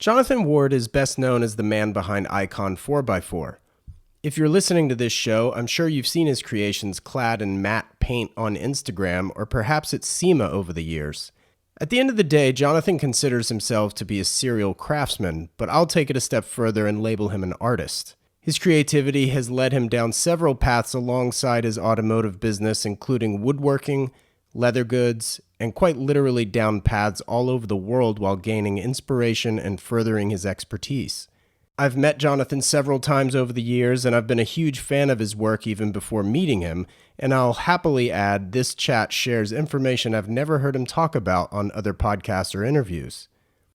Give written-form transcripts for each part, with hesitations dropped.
Jonathan Ward is best known as the man behind Icon 4x4. If you're listening to this show, I'm sure you've seen his creations clad in matte paint on Instagram or perhaps at SEMA over the years. At the end of the day, Jonathan considers himself to be a serial craftsman, but I'll take it a step further and label him an artist. His creativity has led him down several paths alongside his automotive business, including woodworking, leather goods, and quite literally down paths all over the world while gaining inspiration and furthering his expertise. I've met Jonathan several times over the years, and I've been a huge fan of his work even before meeting him, and I'll happily add this chat shares information I've never heard him talk about on other podcasts or interviews.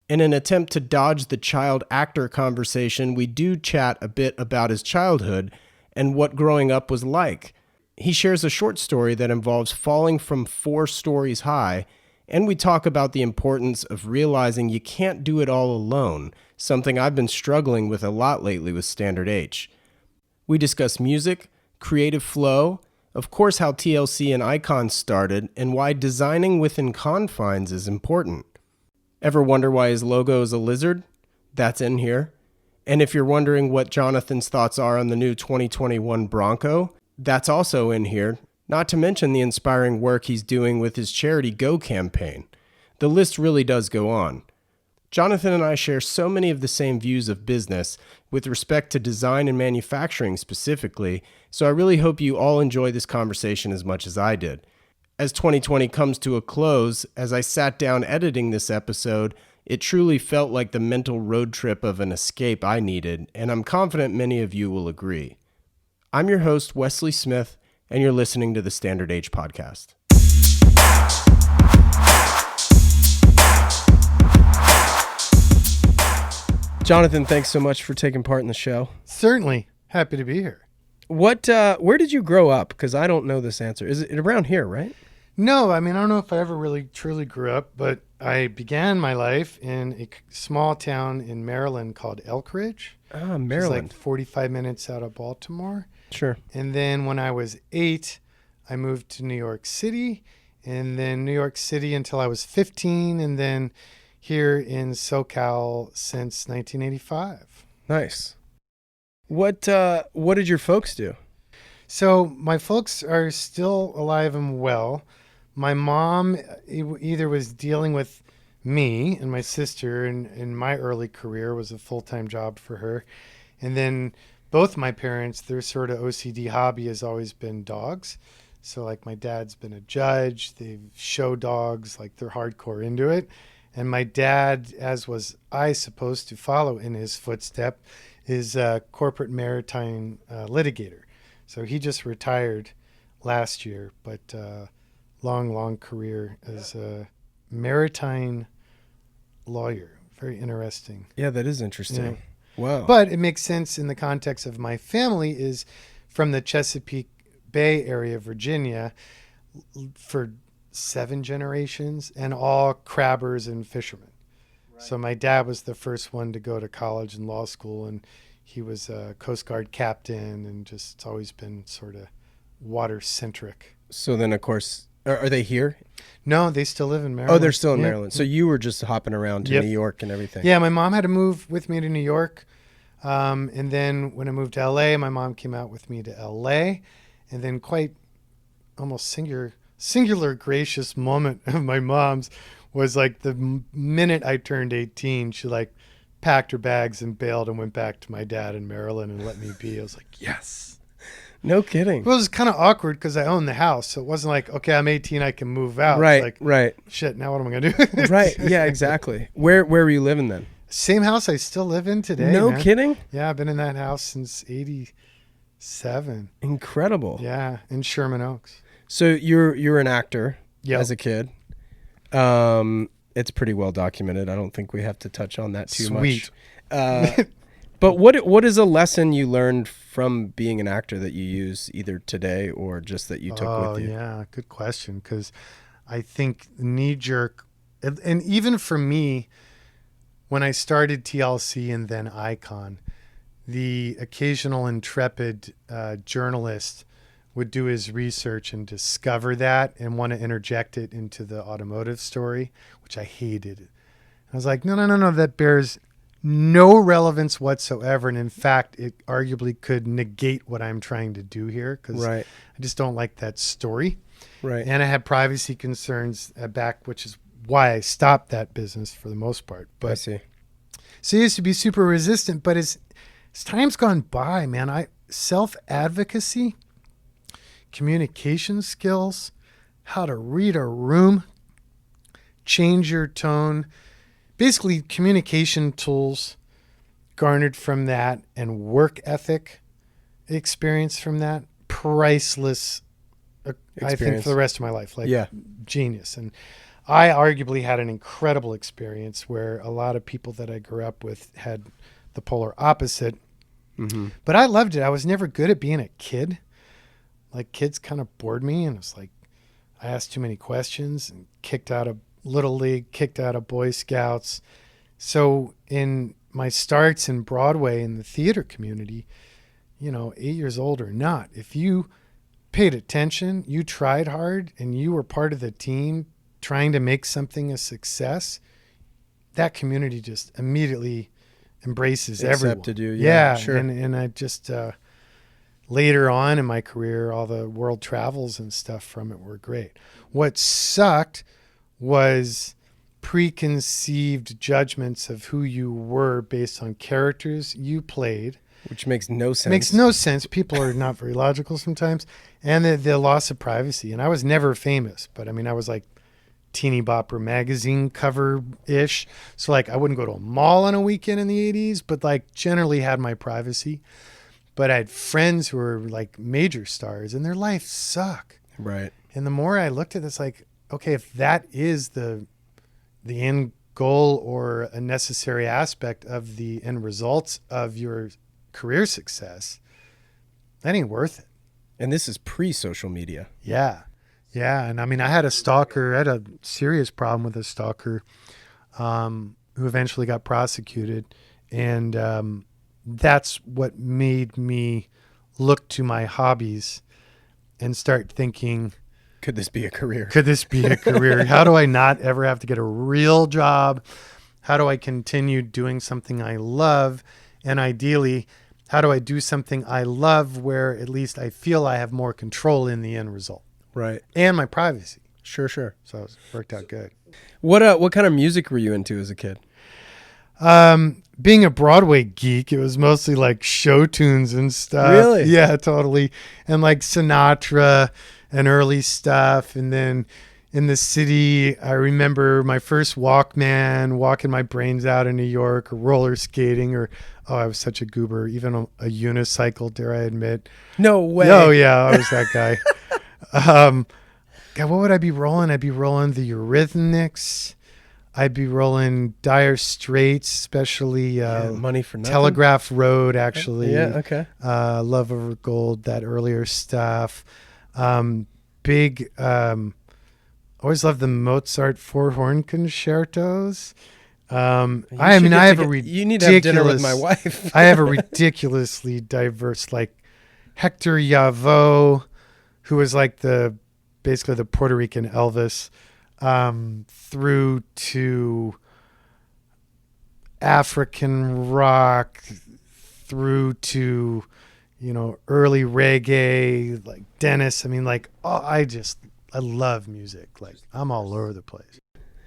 In an attempt to dodge the child actor conversation, we do chat a bit about his childhood and what growing up was like. He shares a short story that involves falling from 4 stories high, and we talk about the importance of realizing you can't do it all alone, something I've been struggling with a lot lately with Standard H. We discuss music, creative flow, of course how TLC and Icon started, and why designing within confines is important. Ever wonder why his logo is a lizard? That's in here. And if you're wondering what Jonathan's thoughts are on the new 2021 Bronco, that's also in here, not to mention the inspiring work he's doing with his charity Go campaign. The list really does go on. Jonathan and I share so many of the same views of business with respect to design and manufacturing specifically, so I really hope you all enjoy this conversation as much as I did. As 2020 comes to a close, as I sat down editing this episode, it truly felt like the mental road trip of an escape I needed, and I'm confident many of you will agree. I'm your host, Wesley Smith, and you're listening to the Standard H podcast. Jonathan, thanks so much for taking part in the show. Certainly. Happy to be here. Where did you grow up? Because I don't know this answer. Is it around here, right? No, I don't know if I ever really truly grew up, but I began my life in a small town in Maryland called Elk Ridge. Ah, Maryland. Which is like 45 minutes out of Baltimore. Sure. And then when I was 8, I moved to New York City, and then New York City until I was 15, and then here in SoCal since 1985. Nice. What did your folks do? So my folks are still alive and well. My mom either was dealing with me and my sister in my early career, was a full-time job for her. And then both my parents, their sort of OCD hobby has always been dogs. So like my dad's been a judge, they show dogs, like they're hardcore into it. And my dad, as was I supposed to follow in his footstep, is a corporate maritime litigator. So he just retired last year, but long career as a maritime lawyer. Very interesting. Yeah, that is interesting. Yeah. Wow. But it makes sense in the context of my family is from the Chesapeake Bay area, Virginia, for 7 generations, and all crabbers and fishermen. Right. So my dad was the first one to go to college and law school, and he was a Coast Guard captain, and just it's always been sort of water-centric. So then, of course, are they here? No, they still live in Maryland. Oh, they're still in Maryland. So you were just hopping around to New York and everything. Yeah, my mom had to move with me to New York. And then when I moved to L.A., my mom came out with me to L.A. And then quite almost singular gracious moment of my mom's was like the minute I turned 18, she like packed her bags and bailed and went back to my dad in Maryland and let me be. I was like, yes. No kidding. Well, it was kind of awkward because I owned the house. So it wasn't like, okay, I'm 18, I can move out. Right, like, right. Shit, now what am I going to do? Right, yeah, exactly. Where were you living then? Same house I still live in today. No man. kidding? Yeah, I've been in that house since 87. Incredible. Yeah, in Sherman Oaks. So you're an actor as a kid. It's pretty well documented. I don't think we have to touch on that too much. But what is a lesson you learned from being an actor that you use either today or just that you took with you? Yeah, good question. Because I think knee-jerk, and even for me, when I started TLC and then Icon, the occasional intrepid journalist would do his research and discover that and want to interject it into the automotive story, which I hated. I was like, no, that bears no relevance whatsoever. And in fact, it arguably could negate what I'm trying to do here, because Right. I just don't like that story. Right. And I had privacy concerns back, which is why I stopped that business for the most part. But I see. so I used to be super resistant, but as time's gone by, man, self-advocacy, communication skills, how to read a room, change your tone, basically communication tools garnered from that, and work ethic experience from that, priceless, I think, for the rest of my life. Like, Yeah. genius. And I arguably had an incredible experience where a lot of people that I grew up with had the polar opposite. Mm-hmm. But I loved it. I was never good at being a kid. Like, kids kind of bored me, and it's like I asked too many questions and kicked out of Little League, kicked out of Boy Scouts. So in my starts in Broadway in the theater community, 8 years old or not, if you paid attention, you tried hard, and you were part of the team trying to make something a success, that community just immediately embraces everyone. Accepted you. Yeah, sure. And I just later on in my career, all the world travels and stuff from it were great. What sucked was preconceived judgments of who you were based on characters you played. Which makes no sense. Makes no sense. People are not very logical sometimes. And the loss of privacy. And I was never famous, but I mean, I was like Teeny Bopper magazine cover-ish. So like I wouldn't go to a mall on a weekend in the 80s, but like generally had my privacy. But I had friends who were like major stars, and their life sucked. Right. And the more I looked at this, like, okay, if that is the end goal or a necessary aspect of the end results of your career success, that ain't worth it. And this is pre-social media. Yeah. Yeah. And I mean, I had a serious problem with a stalker who eventually got prosecuted. And that's what made me look to my hobbies and start thinking, could this be a career? How do I not ever have to get a real job? How do I continue doing something I love? And ideally, how do I do something I love where at least I feel I have more control in the end result? Right. And my privacy. Sure. So it worked out good. What kind of music were you into as a kid? Being a Broadway geek, it was mostly like show tunes and stuff. Really? Yeah, totally. And like Sinatra and early stuff. And then in the city, I remember my first Walkman, walking my brains out in New York, or roller skating, or, oh, I was such a goober, even a unicycle, dare I admit. No way. Oh, yeah, I was that guy. God, what would I be rolling? I'd be rolling the Eurythmics. I'd be rolling Dire Straits, especially Money for Nothing. Telegraph Road, actually. Yeah, okay. Love Over Gold, that earlier stuff. Always loved the Mozart four-horn concertos. I have a ridiculous... You need to have dinner with my wife. I have a ridiculously diverse, like Hector Lavoe, who was like basically the Puerto Rican Elvis, through to African rock, through to, early reggae, like Dennis. I mean, like, I love music. Like, I'm all over the place.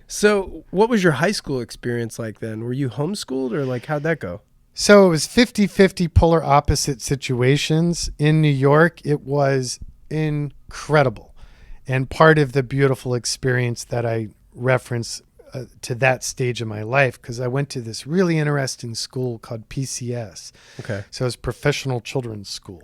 So what was your high school experience like then? Were you homeschooled, or like, how'd that go? So it was 50-50 polar opposite situations. In New York, it was incredible. And part of the beautiful experience that I reference to that stage of my life, because I went to this really interesting school called PCS. Okay. So it was Professional Children's School.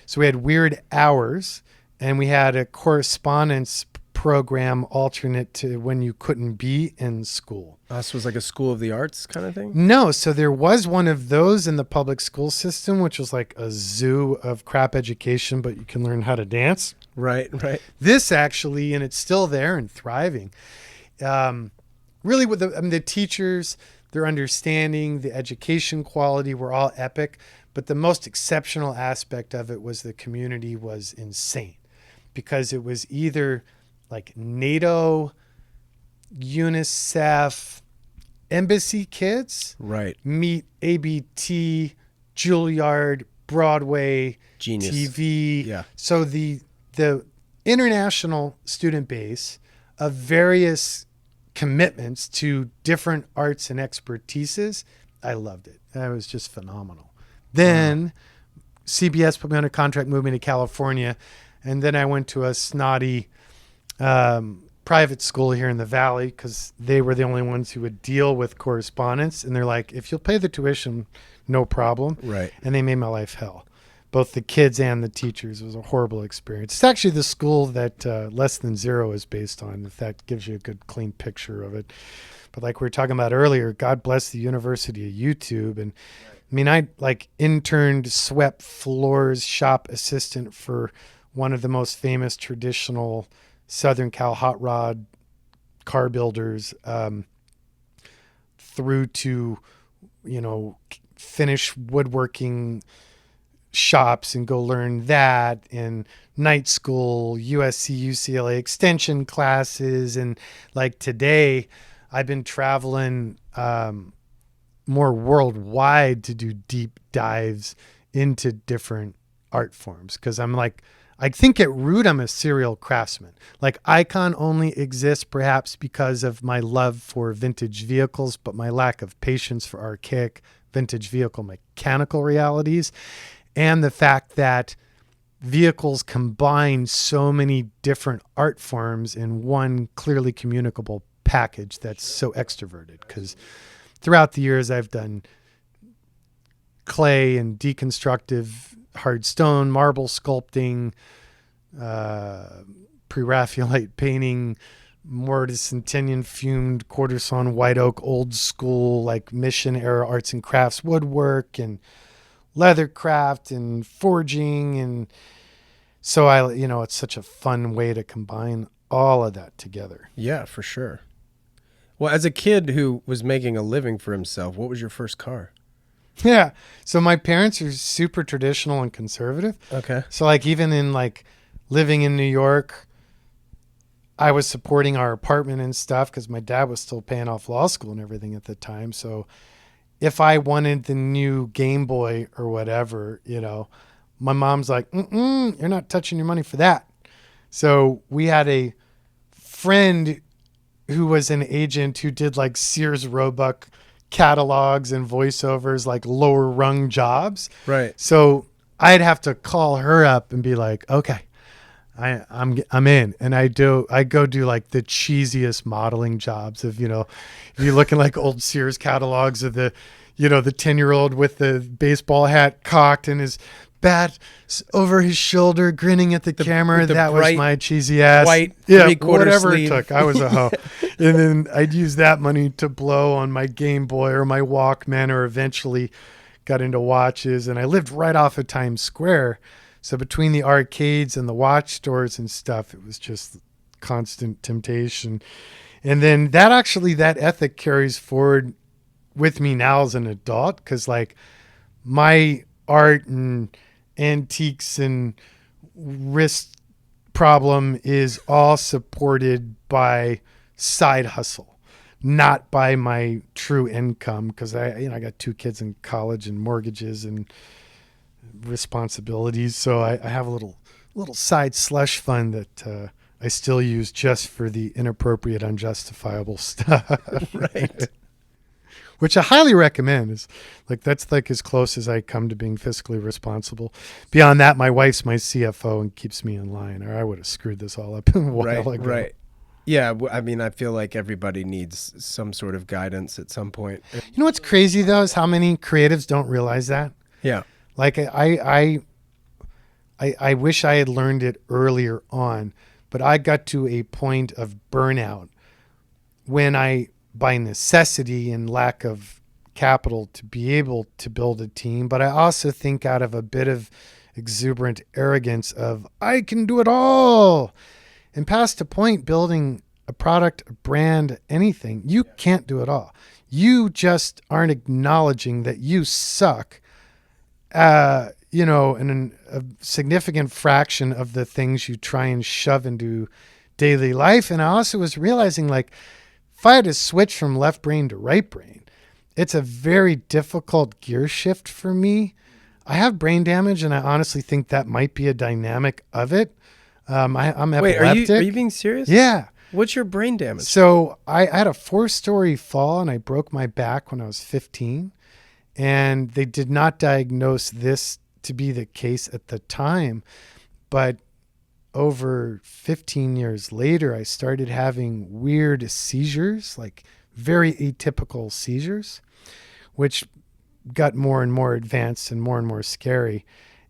So we had weird hours, and we had a correspondence program alternate to when you couldn't be in school. This was like a school of the arts kind of thing? No, so there was one of those in the public school system, which was like a zoo of crap education, but you can learn how to dance. Right. This actually, and it's still there and thriving. Really, with the teachers, their understanding, the education quality were all epic, but the most exceptional aspect of it was the community was insane, because it was either like Nato, UNICEF, Embassy kids Right. meet ABT, Juilliard, Broadway, Genius. TV. Yeah. So the international student base of various commitments to different arts and expertises, I loved it. That was just phenomenal. Then CBS put me on a contract, moved me to California, and then I went to a snotty private school here in the Valley because they were the only ones who would deal with correspondence. And they're like, if you'll pay the tuition, no problem. Right. And they made my life hell. Both the kids and the teachers. It was a horrible experience. It's actually the school that Less Than Zero is based on, if that gives you a good, clean picture of it. But like we were talking about earlier, God bless the University of YouTube. And I mean, I like interned, swept floors, shop assistant for one of the most famous traditional Southern Cal hot rod car builders, through to, finish woodworking shops and go learn that, in night school, USC, UCLA extension classes. And like today, I've been traveling more worldwide to do deep dives into different art forms. Cause I'm like, I think at root, I'm a serial craftsman. Like Icon only exists perhaps because of my love for vintage vehicles, but my lack of patience for archaic vintage vehicle mechanical realities. And the fact that vehicles combine so many different art forms in one clearly communicable package that's so extroverted. Because throughout the years, I've done clay and deconstructive hard stone, marble sculpting, pre-Raphaelite painting, mortise and tenon fumed quarter sawn white oak, old school, like mission era arts and crafts, woodwork and leather craft and forging. And so it's such a fun way to combine all of that together. Yeah, for sure. Well, as a kid who was making a living for himself, what was your first car? Yeah. So my parents are super traditional and conservative. Okay. So like even in like living in New York, I was supporting our apartment and stuff because my dad was still paying off law school and everything at the time. So if I wanted the new Game Boy or whatever, my mom's like, you're not touching your money for that. So we had a friend who was an agent who did like Sears Roebuck catalogs and voiceovers, like lower rung jobs. Right. So I'd have to call her up and be like, okay, I'm in. And I go do like the cheesiest modeling jobs of, if you're looking like old Sears catalogs of the 10-year-old with the baseball hat cocked and his bat over his shoulder, grinning at the camera. That was my cheesy ass. White, whatever sleeve. it took. I was a hoe. And then I'd use that money to blow on my Game Boy or my Walkman, or eventually got into watches. And I lived right off of Times Square. So between the arcades and the watch stores and stuff, it was just constant temptation. And then that ethic carries forward with me now as an adult, because like my art and antiques and wrist problem is all supported by side hustle, not by my true income, because I got 2 kids in college and mortgages and responsibilities. So I have a little side slush fund that I still use just for the inappropriate, unjustifiable stuff. Right. Which I highly recommend. Is like, that's like as close as I come to being fiscally responsible. Beyond that, my wife's my CFO and keeps me in line, or I would have screwed this all up a while ago. Right. Yeah. I mean, I feel like everybody needs some sort of guidance at some point. You know what's crazy though is how many creatives don't realize that. Yeah. Like I wish I had learned it earlier on, but I got to a point of burnout when I, by necessity and lack of capital, to be able to build a team. But I also think out of a bit of exuberant arrogance of, I can do it all. And past a point, building a product, a brand, anything, you can't do it all. You just aren't acknowledging that you suck, in a significant fraction of the things you try and shove into daily life. And I also was realizing, like, if I had to switch from left brain to right brain, it's a very difficult gear shift for me. I have brain damage, and I honestly think that might be a dynamic of it. I'm Wait, epileptic. are you being serious? Yeah. What's your brain damage? So I had a 4-story fall, and I broke my back when I was 15. And they did not diagnose this to be the case at the time. But over 15 years later, I started having weird seizures, like very atypical seizures, which got more and more advanced and more scary.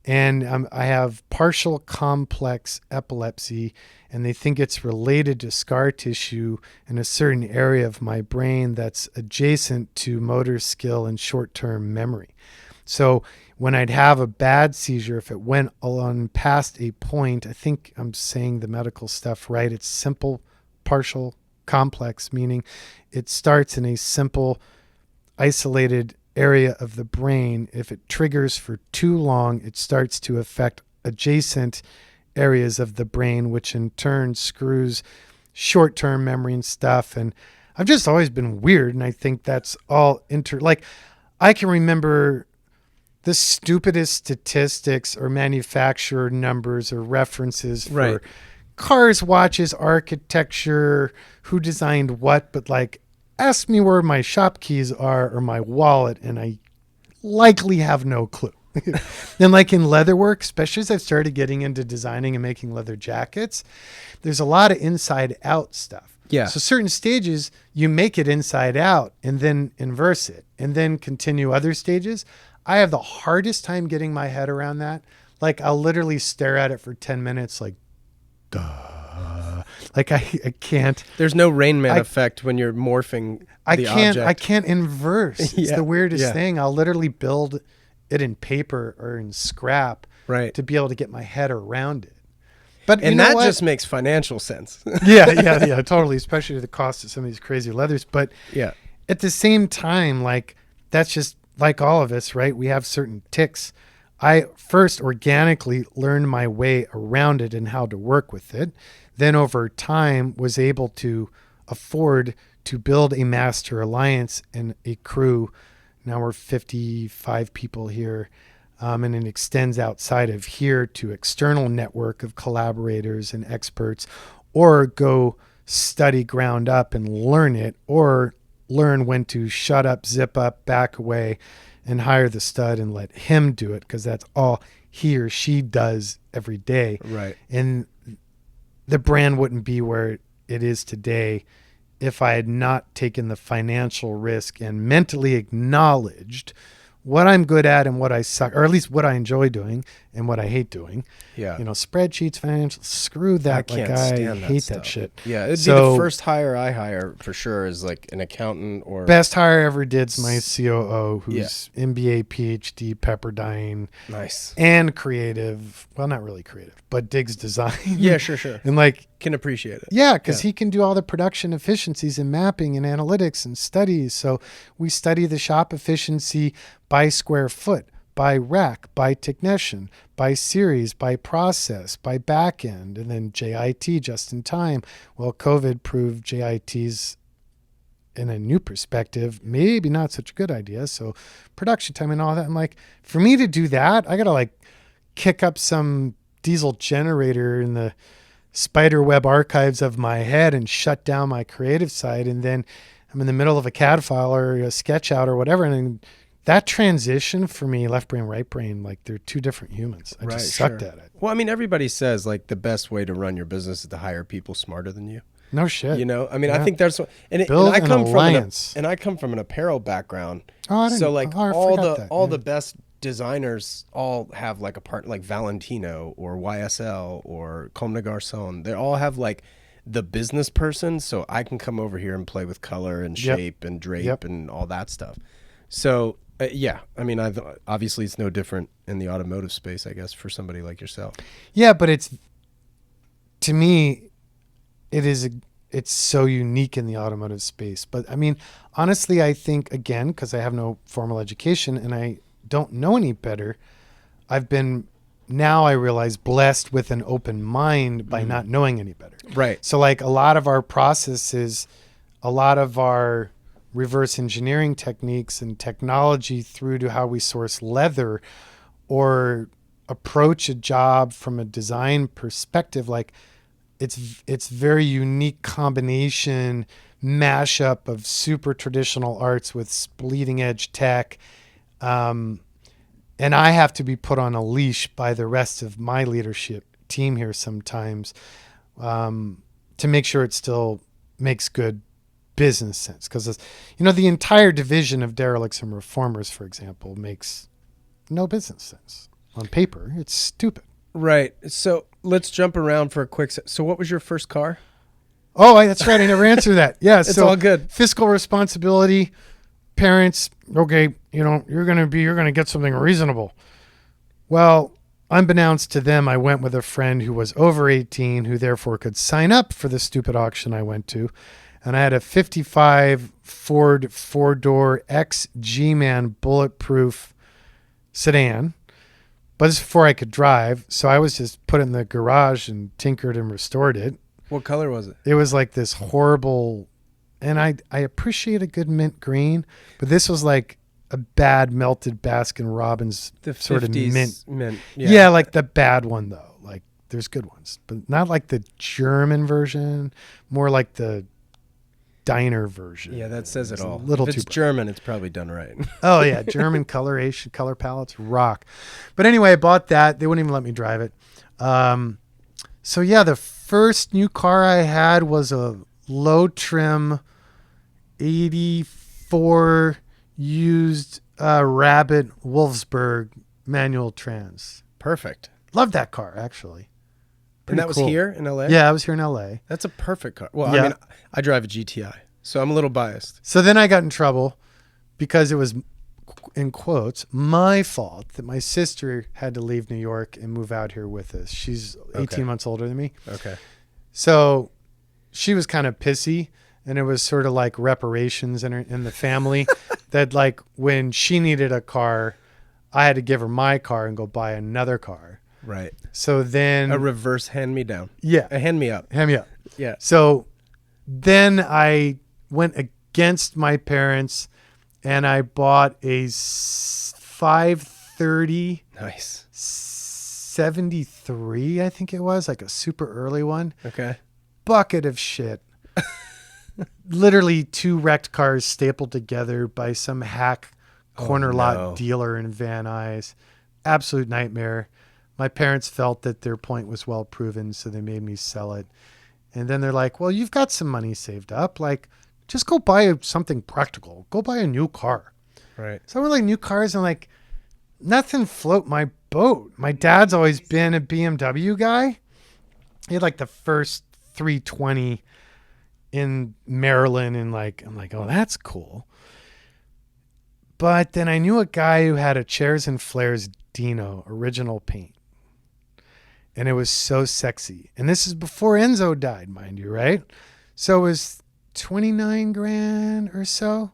And I have partial complex epilepsy, and they think it's related to scar tissue in a certain area of my brain that's adjacent to motor skill and short-term memory. So when I'd have a bad seizure, if it went on past a point, I think I'm saying the medical stuff right, it's simple, partial, complex, meaning it starts in a simple, isolated area of the brain. If it triggers for too long, it starts to affect adjacent areas of the brain, which in turn screws short-term memory and stuff. And I've just always been weird, and I think that's all like I can remember the stupidest statistics or manufacturer numbers or references for cars, watches, architecture, who designed what, but like ask me where my shop keys are or my wallet, and I likely have no clue. And like in leatherwork, especially as I've started getting into designing and making leather jackets, there's a lot of inside out stuff. Yeah. So certain stages, you make it inside out and then inverse it and then continue other stages. I have the hardest time getting my head around that. Like I'll literally stare at it for 10 minutes like, duh. Like I can't. There's no Rain Man effect when you're morphing the object. I can't inverse. It's the weirdest thing. I'll literally build it in paper or in scrap to be able to get my head around it. But and that just makes financial sense. yeah, totally. Especially the cost of some of these crazy leathers. But at the same time, like that's just like all of us, right? We have certain tics. I first organically learned my way around it and how to work with it. Then over time was able to afford to build a master alliance and a crew. Now we're 55 people here, and it extends outside of here to external network of collaborators and experts, or go study ground up and learn it, or learn when to shut up, zip up, back away, and hire the stud and let him do it, because that's all he or she does every day. Right. And the brand wouldn't be where it is today if I had not taken the financial risk and mentally acknowledged what I'm good at and what I suck, or at least what I enjoy doing and what I hate doing. Yeah. You know, spreadsheets, financial, screw that. I can't I stand hate that that shit. Yeah. It'd be the first hire I hire for sure is like an accountant or. Best hire I ever did's my COO, who's MBA, PhD, Pepperdine. Nice. And creative. Well, not really creative, but digs design. Yeah, sure. And like, can appreciate it. Yeah, because he can do all the production efficiencies and mapping and analytics and studies. So we study the shop efficiency by square foot, by rack, by technician, by series, by process, by back end, and then JIT, just in time. Well, COVID proved JIT's, in a new perspective, maybe not such a good idea. So production time and all that. I'm like, for me to do that, I got to like kick up some diesel generator in the spider web archives of my head and shut down my creative side. And then I'm in the middle of a CAD file or a sketch out or whatever. And then that transition for me, left brain, right brain, like they're two different humans. I just sucked at it. Well, I mean, everybody says like the best way to run your business is to hire people smarter than you. No shit. You know, I mean, I think that's what, and Build I an come alliance. and I come from an apparel background. Oh, I didn't, so like I all forgot that. the best designers all have like a part like Valentino or YSL or Comme des Garçons. They all have like the business person. So I can come over here and play with color and shape and drape and all that stuff. So yeah, I mean, obviously it's no different in the automotive space, I guess, for somebody like yourself. Yeah, but it's, to me, it's so unique in the automotive space. But I mean, honestly, I think, again, because I have no formal education and I don't know any better, I've been, now I realize, blessed with an open mind by not knowing any better. Right. So like a lot of our processes, a lot of our reverse engineering techniques and technology through to how we source leather or approach a job from a design perspective. Like it's very unique combination mashup of super traditional arts with bleeding edge tech. And I have to be put on a leash by the rest of my leadership team here sometimes to make sure it still makes good business sense. Because, the entire division of derelicts and reformers, for example, makes no business sense. On paper, it's stupid. Right. So let's jump around for a quick So what was your first car? Oh, that's right. I never answered that. Yeah, It's all good. Fiscal responsibility, parents, okay, you're going to get something reasonable. Well, unbeknownst to them, I went with a friend who was over 18, who therefore could sign up for the stupid auction I went to. And I had a 55 Ford 4-door ex-G-Man bulletproof sedan. But it's before I could drive, so I was just put it in the garage and tinkered and restored it. What color was it? It was like this horrible, and I appreciate a good mint green, but this was like a bad melted Baskin Robbins sort of mint. Yeah, like the bad one though. Like there's good ones, but not like the German version, more like the diner version. Yeah, that says it all. If it's German, it's probably done right. Oh yeah, German coloration, color palettes rock. But anyway, I bought that. They wouldn't even let me drive it. So yeah, the first new car I had was a low trim 84 used Rabbit Wolfsburg manual trans. Perfect. Loved that car actually. And that was here in LA? Yeah, I was here in LA. That's a perfect car. Well, yeah. I mean, I drive a GTI, so I'm a little biased. So then I got in trouble because it was, in quotes, my fault that my sister had to leave New York and move out here with us. She's 18 months older than me. Okay. So she was kind of pissy, and it was sort of like reparations in the family that like when she needed a car, I had to give her my car and go buy another car. Right. So then a reverse hand me down. Yeah. A hand me up. Hand me up. Yeah. So then I went against my parents and I bought a 530. Nice. 73, I think it was, like a super early one. Okay. Bucket of shit. Literally 2 wrecked cars stapled together by some hack corner lot dealer in Van Nuys. Absolute nightmare. My parents felt that their point was well proven, so they made me sell it. And then they're like, well, you've got some money saved up. Like, just go buy something practical. Go buy a new car. Right. So I went like new cars and like nothing float my boat. My dad's always been a BMW guy. He had like the first 320 in Maryland and like, I'm like, oh, that's cool. But then I knew a guy who had a Chairs and Flares Dino original paint. And it was so sexy. And this is before Enzo died, mind you, right? So it was 29 grand or so.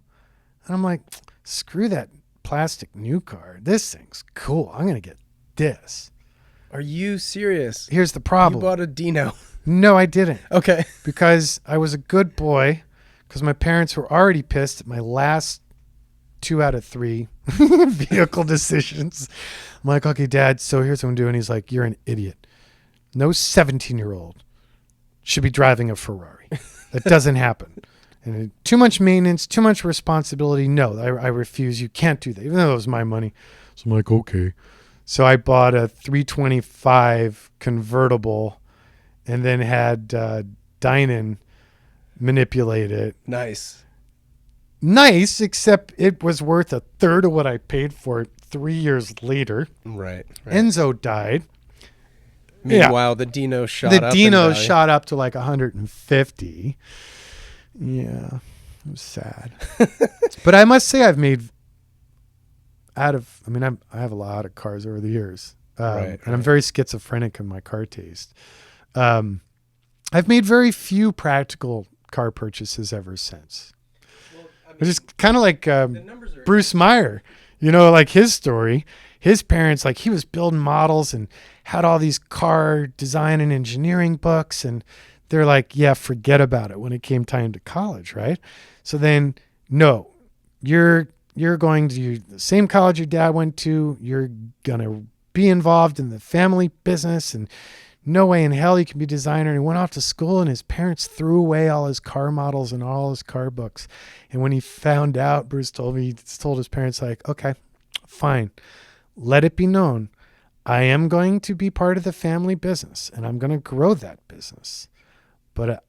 And I'm like, screw that plastic new car. This thing's cool. I'm going to get this. Are you serious? Here's the problem. You bought a Dino. No, I didn't. Okay. Because I was a good boy. Because my parents were already pissed at my last 2 out of 3 vehicle decisions. I'm like, okay, Dad, so here's what I'm doing. He's like, you're an idiot. No 17-year-old should be driving a Ferrari. That doesn't happen. And too much maintenance, too much responsibility. No, I refuse. You can't do that, even though it was my money. So I'm like, okay. So I bought a 325 convertible and then had Dynan manipulate it. Nice. Nice, except it was worth a third of what I paid for it 3 years later. Right. Enzo died. Meanwhile, the Dino shot up. The Dino shot up to like 150. Yeah, it was sad. But I must say I have a lot of cars over the years. And I'm very schizophrenic in my car taste. I've made very few practical car purchases ever since. Which is kind of like Bruce Meyer, like his story. His parents, like he was building models and had all these car design and engineering books. And they're like, yeah, forget about it when it came time to college, right? So then, no, you're going to the same college your dad went to. You're going to be involved in the family business, and no way in hell you can be a designer. And he went off to school, and his parents threw away all his car models and all his car books. And when he found out, Bruce told me, he told his parents, like, okay, fine, let it be known, I am going to be part of the family business, and I'm going to grow that business. But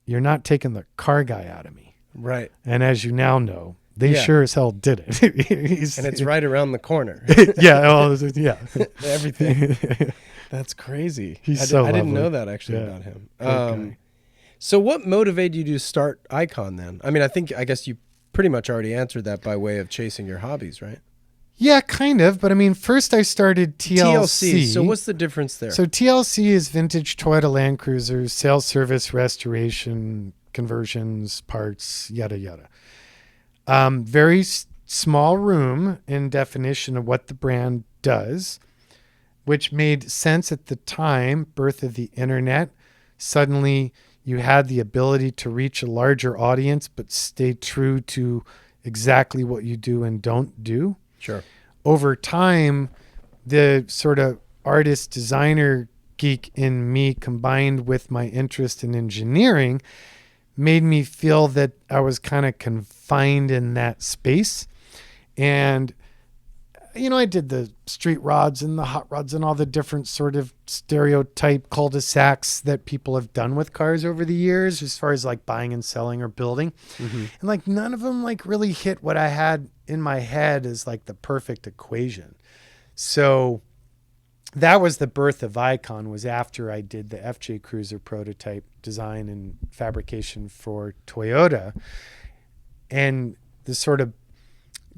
you're not taking the car guy out of me. Right. And as you now know, they sure as hell did it. And it's right around the corner. Yeah. Well, yeah. Everything. That's crazy. I didn't know that actually about him. So what motivated you to start Icon then? I mean, I guess you pretty much already answered that by way of chasing your hobbies, right? Yeah, kind of. But I mean, first I started TLC. So what's the difference there? So TLC is vintage Toyota Land Cruisers, sales, service, restoration, conversions, parts, yada, yada. Very small room in definition of what the brand does, which made sense at the time, birth of the internet. Suddenly you had the ability to reach a larger audience, but stay true to exactly what you do and don't do. Sure. Over time, the sort of artist designer geek in me combined with my interest in engineering made me feel that I was kind of confined in that space. And, you know, I did the street rods and the hot rods and all the different sort of stereotype cul-de-sacs that people have done with cars over the years, as far as like buying and selling or building. Mm-hmm. And like none of them like really hit what I had in my head as like the perfect equation. So that was the birth of Icon, was after I did the FJ Cruiser prototype design and fabrication for Toyota. And the sort of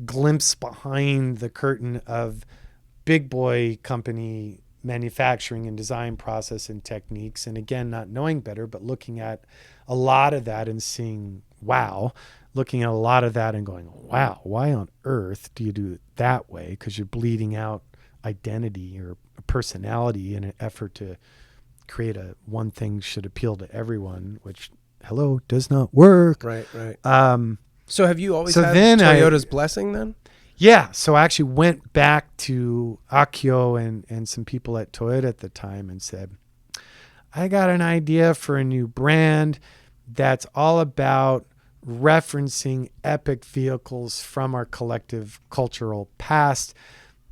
glimpse behind the curtain of big boy company manufacturing and design process and techniques. And again, not knowing better, but looking at a lot of that and seeing, wow, looking at a lot of that and going, wow, why on earth do you do it that way? Because you're bleeding out identity or personality in an effort to create a one thing should appeal to everyone, which, hello, does not work. Right. So have you always had Toyota's blessing then? Yeah. So I actually went back to Akio and some people at Toyota at the time and said, I got an idea for a new brand that's all about referencing epic vehicles from our collective cultural past,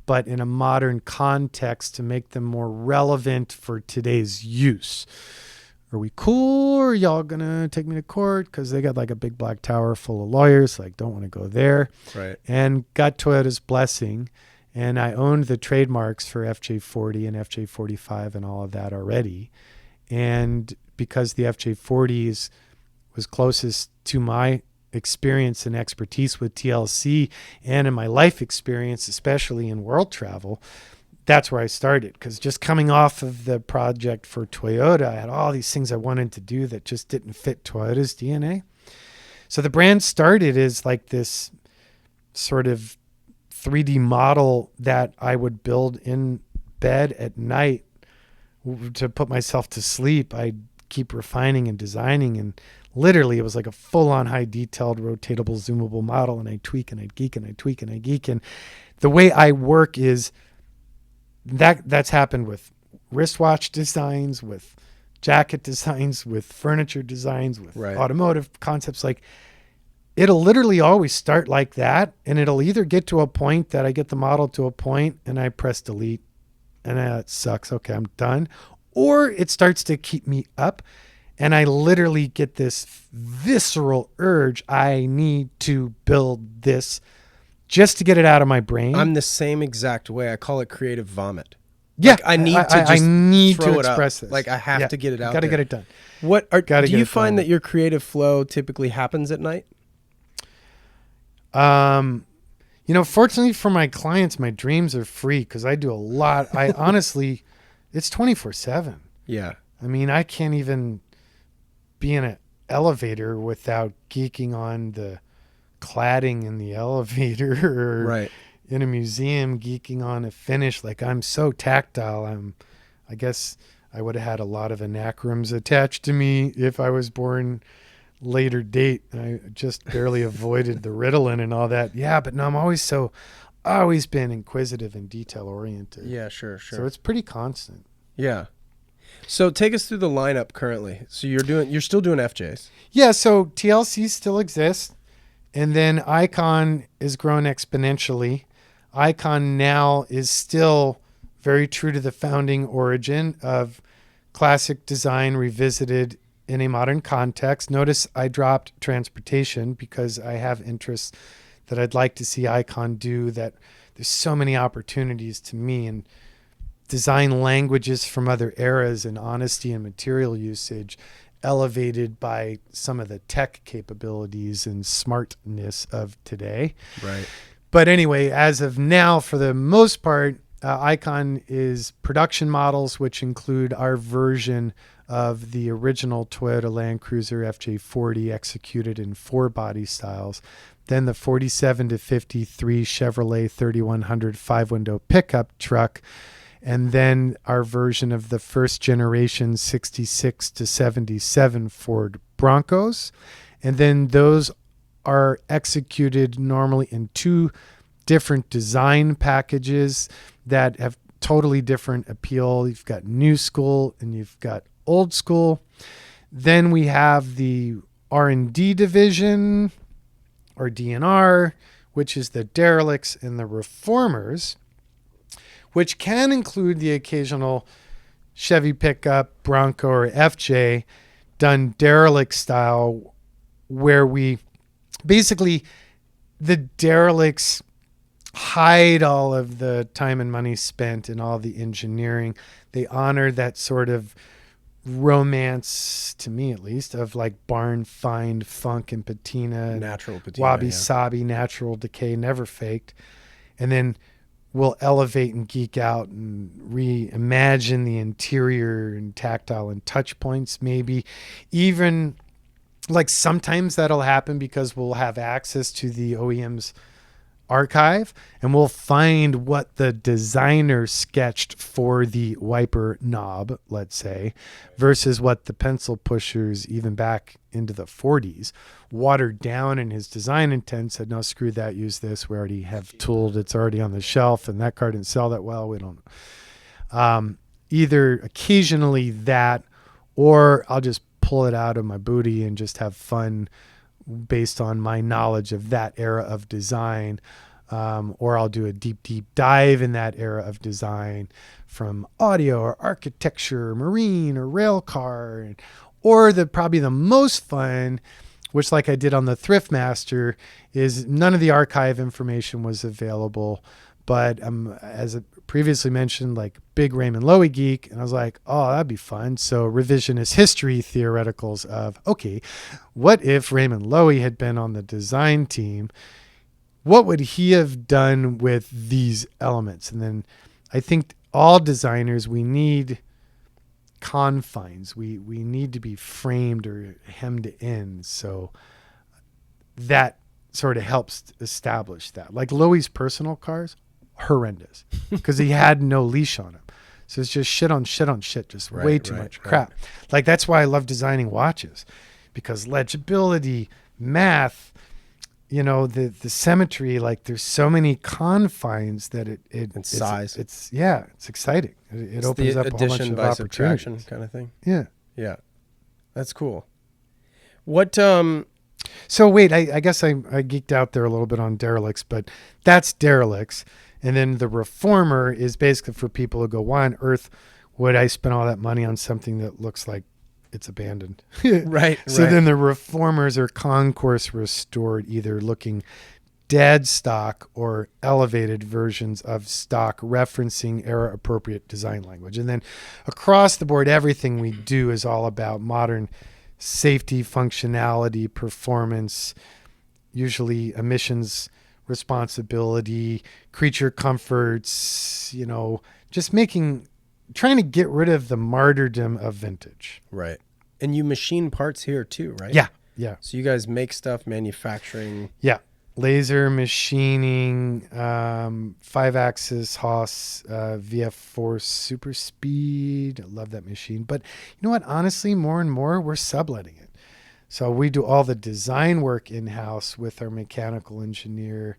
but in a modern context to make them more relevant for today's use. Are we cool? Or are y'all gonna take me to court? Because they got like a big black tower full of lawyers. Like, don't want to go there. Right. And got Toyota's blessing. And I owned the trademarks for FJ40 and FJ45 and all of that already. And because the FJ40s was closest to my experience and expertise with TLC and in my life experience, especially in world travel, that's where I started. Because just coming off of the project for Toyota, I had all these things I wanted to do that just didn't fit Toyota's DNA. So the brand started as like this sort of 3D model that I would build in bed at night to put myself to sleep. I'd keep refining and designing, and literally it was like a full-on high detailed rotatable zoomable model, and I'd tweak and I'd geek and I'd tweak and I'd geek. And the way I work is that's happened with wristwatch designs, with jacket designs, with furniture designs, with automotive concepts. Like, it'll literally always start like that, and it'll either get to a point that I get the model to a point and I press delete and it sucks. Okay, I'm done. Or it starts to keep me up and I literally get this visceral urge. I need to build this just to get it out of my brain. I'm the same exact way. I call it creative vomit. Yeah, like I need to just I need throw to it express up. this. Like I have to get it out. Got to get it done. Do you find that your creative flow typically happens at night? You know, fortunately for my clients, my dreams are free because I do a lot. I honestly, it's 24/7. Yeah. I mean, I can't even be in an elevator without geeking on the cladding in the elevator, or in a museum geeking on a finish. Like, I'm so tactile. I guess I would have had a lot of anacronyms attached to me if I was born later date. I just barely avoided the Ritalin and all that. Yeah, but no, I'm always been inquisitive and detail oriented. Yeah, sure. So it's pretty constant. Yeah. So take us through the lineup currently. So you're still doing FJs. Yeah, so TLC still exists, and then Icon is grown exponentially. Icon now is still very true to the founding origin of classic design revisited in a modern context. Notice I dropped transportation because I have interests that I'd like to see Icon do, that there's so many opportunities to me, and design languages from other eras and honesty and material usage elevated by some of the tech capabilities and smartness of today. Right. But anyway, as of now, for the most part, Icon is production models, which include our version of the original Toyota Land Cruiser FJ40 executed in 4 body styles. Then the 47 to 53 Chevrolet 3100 5-window pickup truck. And then our version of the first generation 66 to 77 Ford Broncos. And then those are executed normally in 2 different design packages that have totally different appeal. You've got new school and you've got old school. Then we have the R&D division, or DNR, which is the derelicts and the reformers, which can include the occasional Chevy pickup, Bronco, or FJ done derelict style, where we basically, the derelicts hide all of the time and money spent and all the engineering. They honor that sort of romance, to me at least, of like barn find funk and patina, Natural patina, wabi sabi, natural decay, never faked. And then we'll elevate and geek out and reimagine the interior and tactile and touch points. Maybe even like sometimes that'll happen because we'll have access to the OEM's archive and we'll find what the designer sketched for the wiper knob, let's say, versus what the pencil pushers even back into the 40s watered down in his design intent, said, no, screw that, use this. We already have tooled, it's already on the shelf, and that car didn't sell that well. We don't know. Either occasionally that, or I'll just pull it out of my booty and just have fun based on my knowledge of that era of design. Or I'll do a deep dive in that era of design from audio or architecture, marine or rail car, or probably the most fun, which like I did on the Thriftmaster, is none of the archive information was available, but as I previously mentioned, like big Raymond Loewy geek, and I was like, oh, that'd be fun. So revisionist history theoreticals of, okay, what if Raymond Loewy had been on the design team? What would he have done with these elements? And then I think all designers, we need confines. We need to be framed or hemmed in. So that sort of helps establish that. Like Loewy's personal cars, horrendous, because he had no leash on him. So it's just shit on shit, just way too much crap. Like that's why I love designing watches, because legibility, math, you know, the symmetry, like there's so many confines that and size. It's exciting. It opens up a whole bunch of by opportunities. subtraction kind of thing. Yeah. That's cool. What So wait, I guess I geeked out there a little bit on derelicts, but that's derelicts. And then the reformer is basically for people who go, why on earth would I spend all that money on something that looks like it's abandoned? Right. So then the reformers are concourse restored, either looking dead stock or elevated versions of stock, referencing era appropriate design language. And then across the board, everything we do is all about modern safety, functionality, performance, usually emissions responsibility, creature comforts, you know, just trying to get rid of the martyrdom of vintage. Right. And you machine parts here too, right? Yeah. So you guys make stuff, manufacturing. Yeah. laser machining, 5-axis Haas VF4 super speed. I love that machine. But you know what? Honestly, more and more, we're subletting it. So we do all the design work in-house with our mechanical engineer,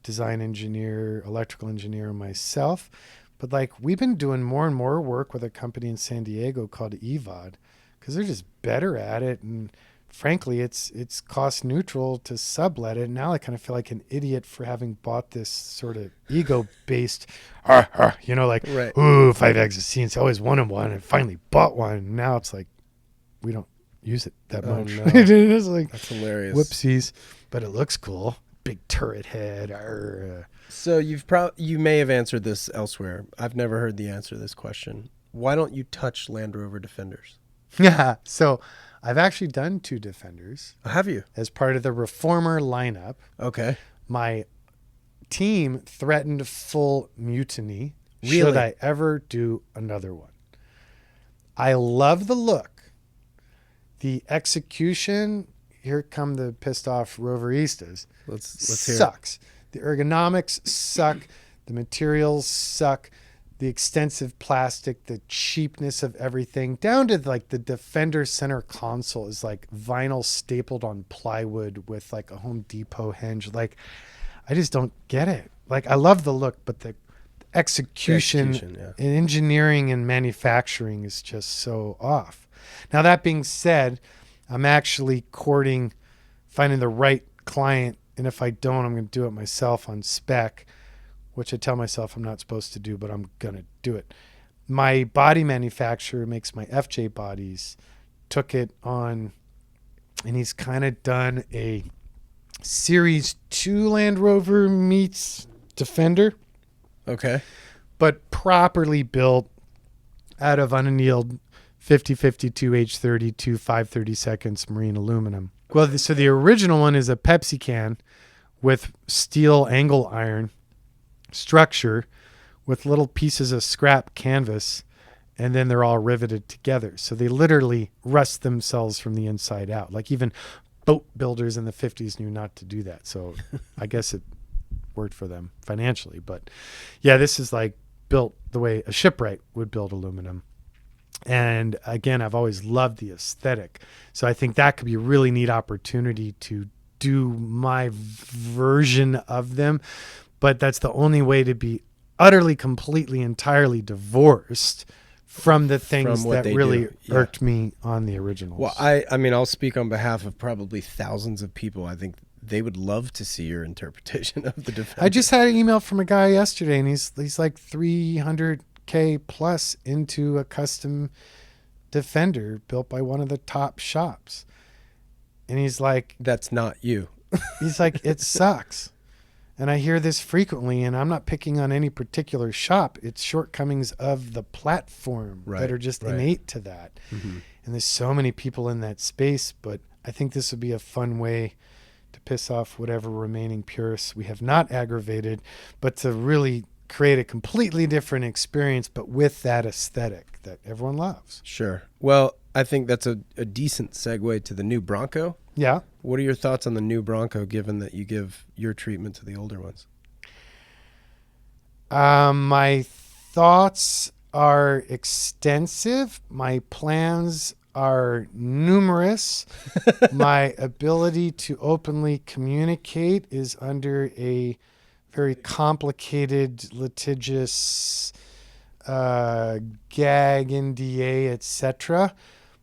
design engineer, electrical engineer, and myself. But like we've been doing more and more work with a company in San Diego called EVOD because they're just better at it. And frankly, it's cost neutral to sublet it. Now I kind of feel like an idiot for having bought this sort of ego-based, like, Right. ooh, 5-axis CNC, always wanted one and finally bought one. Now it's like, we don't use it that Oh, much. no. It's like, That's hilarious. whoopsies. But it looks cool. Big turret head. So you may have answered this elsewhere. I've never heard the answer to this question. Why don't you touch Land Rover Defenders? Yeah. So I've actually done 2 Defenders Have you? as part of the Reformer lineup. Okay. My team threatened full mutiny Really? should I ever do another one. I love the look. The execution, here come the pissed off Roveristas. Let's hear it. Sucks. The ergonomics suck. The materials suck. The extensive plastic, the cheapness of everything, down to like the Defender center console is like vinyl stapled on plywood with like a Home Depot hinge. Like, I just don't get it. Like, I love the look, but the execution yeah. in engineering and manufacturing is just so off. Now, that being said, I'm actually finding the right client. And if I don't, I'm going to do it myself on spec, which I tell myself I'm not supposed to do, but I'm going to do it. My body manufacturer makes my FJ bodies, took it on, and he's kind of done a Series 2 Land Rover meets Defender, Okay. but properly built out of unannealed 5052 H32 5/32 marine aluminum. Well, so the original one is a Pepsi can with steel angle iron structure with little pieces of scrap canvas, and then they're all riveted together. So they literally rust themselves from the inside out. Like even boat builders in the 50s knew not to do that. So I guess it worked for them financially. But yeah, this is like built the way a shipwright would build aluminum. And again, I've always loved the aesthetic. So I think that could be a really neat opportunity to do my version of them. But that's the only way to be utterly, completely, entirely divorced from the things what that they really do. Yeah. irked me on the originals. Well, I mean, I'll speak on behalf of probably thousands of people. I think they would love to see your interpretation of the Defender. I just had an email from a guy yesterday, and he's like $300K plus into a custom Defender built by one of the top shops. And he's like, That's not you. he's like, it sucks. And I hear this frequently, and I'm not picking on any particular shop. It's shortcomings of the platform that are just innate to that. Mm-hmm. And there's so many people in that space, but I think this would be a fun way to piss off whatever remaining purists we have not aggravated, but to really create a completely different experience, but with that aesthetic that everyone loves. Sure. Well, I think that's a decent segue to the new Bronco. Yeah. What are your thoughts on the new Bronco, given that you give your treatment to the older ones? My thoughts are extensive. My plans are numerous. My ability to openly communicate is under a very complicated, litigious gag, NDA, etc.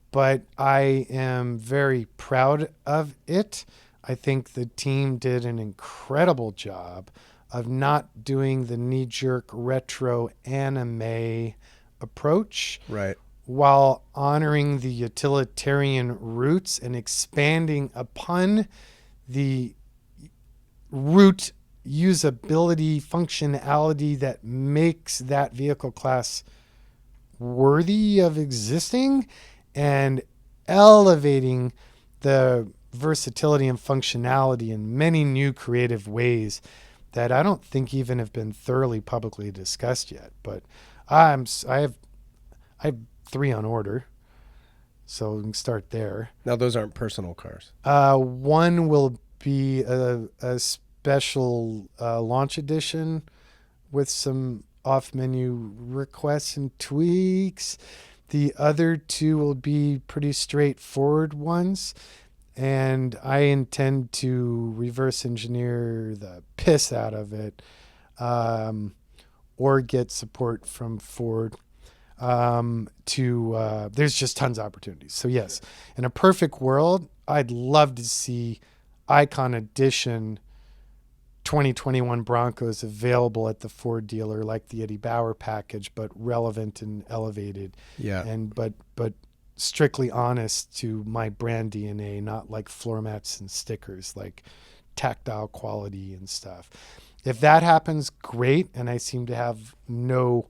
But I am very proud of it. I think the team did an incredible job of not doing the knee-jerk retro anime approach, Right. while honoring the utilitarian roots and expanding upon the root usability functionality that makes that vehicle class worthy of existing, and elevating the versatility and functionality in many new creative ways that I don't think even have been thoroughly publicly discussed yet. But I have 3 on order, so we can start there. Now, those aren't personal cars. One will be a special launch edition with some off-menu requests and tweaks. The other two will be pretty straightforward ones. And I intend to reverse engineer the piss out of it, or get support from Ford. There's just tons of opportunities. So yes, in a perfect world, I'd love to see Icon Edition 2021 Broncos available at the Ford dealer, like the Eddie Bauer package, but relevant and elevated. Yeah. And but strictly honest to my brand DNA, not like floor mats and stickers, like tactile quality and stuff. If that happens, great. And I seem to have no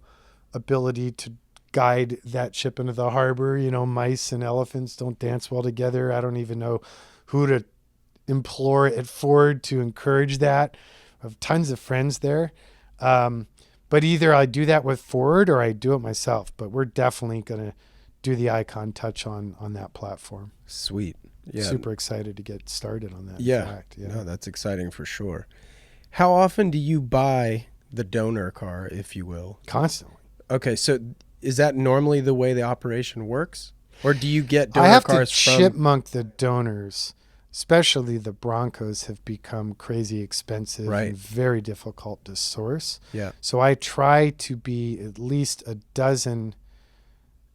ability to guide that ship into the harbor. You know, mice and elephants don't dance well together. I don't even know who to implore at Ford to encourage that. I have tons of friends there. But either I do that with Ford or I do it myself. But we're definitely going to do the Icon touch on that platform. Sweet. Yeah. Super excited to get started on that. Yeah. In fact. Yeah. No, that's exciting for sure. How often do you buy the donor car, if you will? Constantly. Okay, so is that normally the way the operation works? Or do you get I donor have to cars from... chipmunk the donors, especially the Broncos have become crazy expensive Right. and very difficult to source. Yeah. So I try to be at least a dozen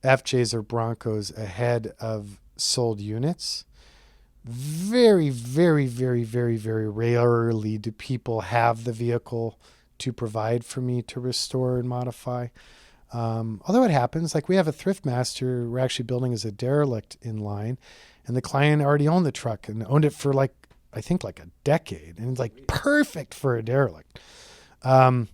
FJs or Broncos ahead of sold units. Very, very, very, very, very rarely do people have the vehicle to provide for me to restore and modify. Although it happens, like we have a thrift master we're actually building as a derelict in line, and the client already owned the truck and owned it for I think a decade, and it's like perfect for a derelict. But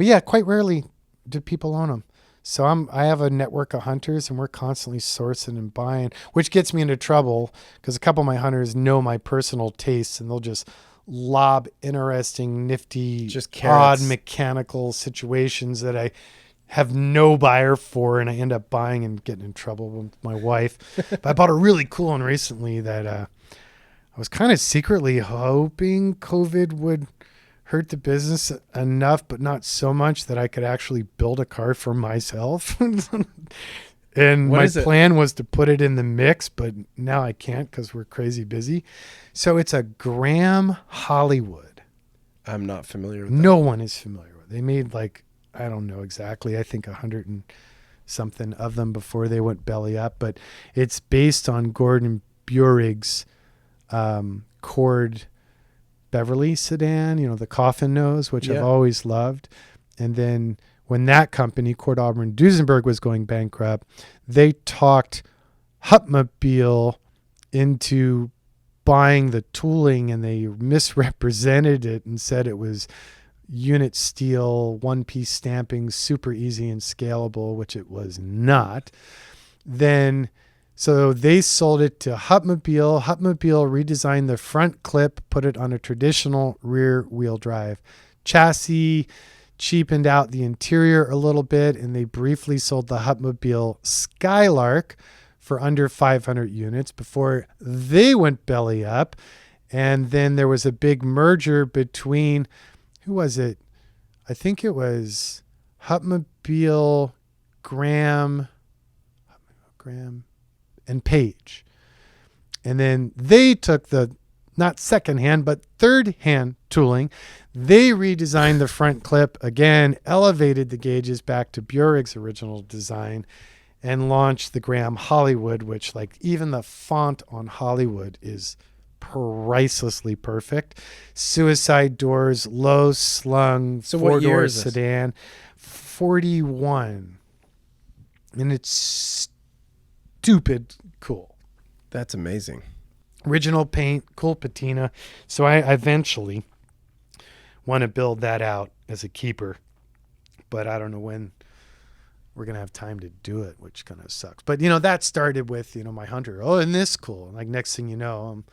yeah, quite rarely do people own them. So I have a network of hunters, and we're constantly sourcing and buying, which gets me into trouble because a couple of my hunters know my personal tastes, and they'll just lob interesting, nifty, Just odd carrots. mechanical situations that I have no buyer for, and I end up buying and getting in trouble with my wife. But I bought a really cool one recently that I was kind of secretly hoping COVID would hurt the business enough, but not so much that I could actually build a car for myself. And my plan was to put it in the mix, but now I can't because we're crazy busy. So it's a Graham Hollywood. I'm not familiar with that. No one is familiar with it. They made I don't know exactly, I think 100 and something of them before they went belly up, but it's based on Gordon Buerig's Cord Beverly sedan, the coffin nose, which I've always loved. And then when that company, Cord Auburn Duesenberg, was going bankrupt, they talked Hupmobile into buying the tooling, and they misrepresented it and said it was unit steel, one-piece stamping, super easy and scalable, which it was not. So they sold it to Hupmobile. Hupmobile redesigned the front clip, put it on a traditional rear wheel drive chassis, cheapened out the interior a little bit, and they briefly sold the Hupmobile Skylark for under 500 units before they went belly up. And then there was a big merger between, who was it? I think it was Hupmobile, Graham, and Page. And then they took the, not secondhand, but third-hand tooling. They redesigned the front clip again, elevated the gauges back to Buerig's original design, and launched the Graham Hollywood, which even the font on Hollywood is pricelessly perfect. Suicide doors, low slung, So what year four-door is this? sedan. 41. And it's stupid cool. That's amazing. Original paint, cool patina. So I eventually want to build that out as a keeper, but I don't know when we're going to have time to do it, which kind of sucks. But, that started with, my hunter. Oh, isn't this cool? Next thing you know, I'm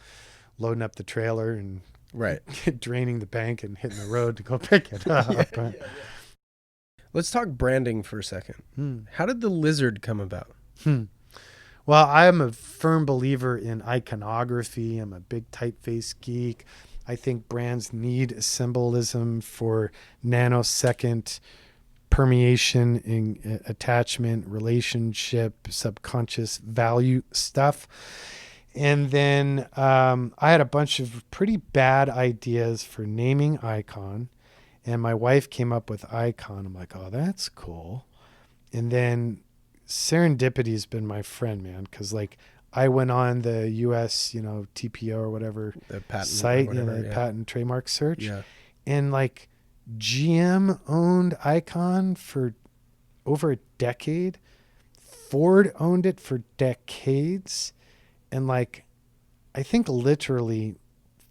loading up the trailer and Right. draining the bank and hitting the road to go pick it up. Let's talk branding for a second. How did the lizard come about? Well, I am a firm believer in iconography. I'm a big typeface geek. I think brands need a symbolism for nanosecond permeation in attachment, relationship, subconscious value stuff. And then I had a bunch of pretty bad ideas for naming Icon. And my wife came up with Icon. I'm like, oh, that's cool. And then serendipity has been my friend, man. Because like I went on the US, TPO or whatever The patent site, or whatever, the patent trademark search. Yeah. And like GM owned Icon for over a decade. Ford owned it for decades. And like, I think literally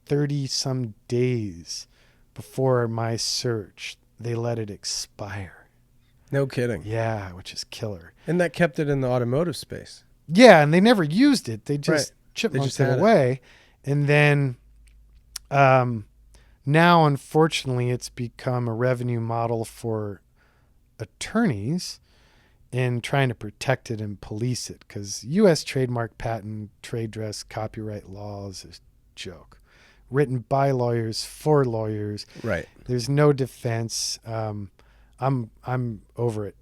30 some days before my search, they let it expire. No kidding. Yeah, which is killer. And that kept it in the automotive space. Yeah, and they never used it. They just Right. chipmunked had it it. away. And then now, unfortunately, it's become a revenue model for attorneys in trying to protect it and police it, because U.S. trademark, patent, trade dress, copyright laws is a joke. Written by lawyers for lawyers. Right. There's no defense. I'm over it.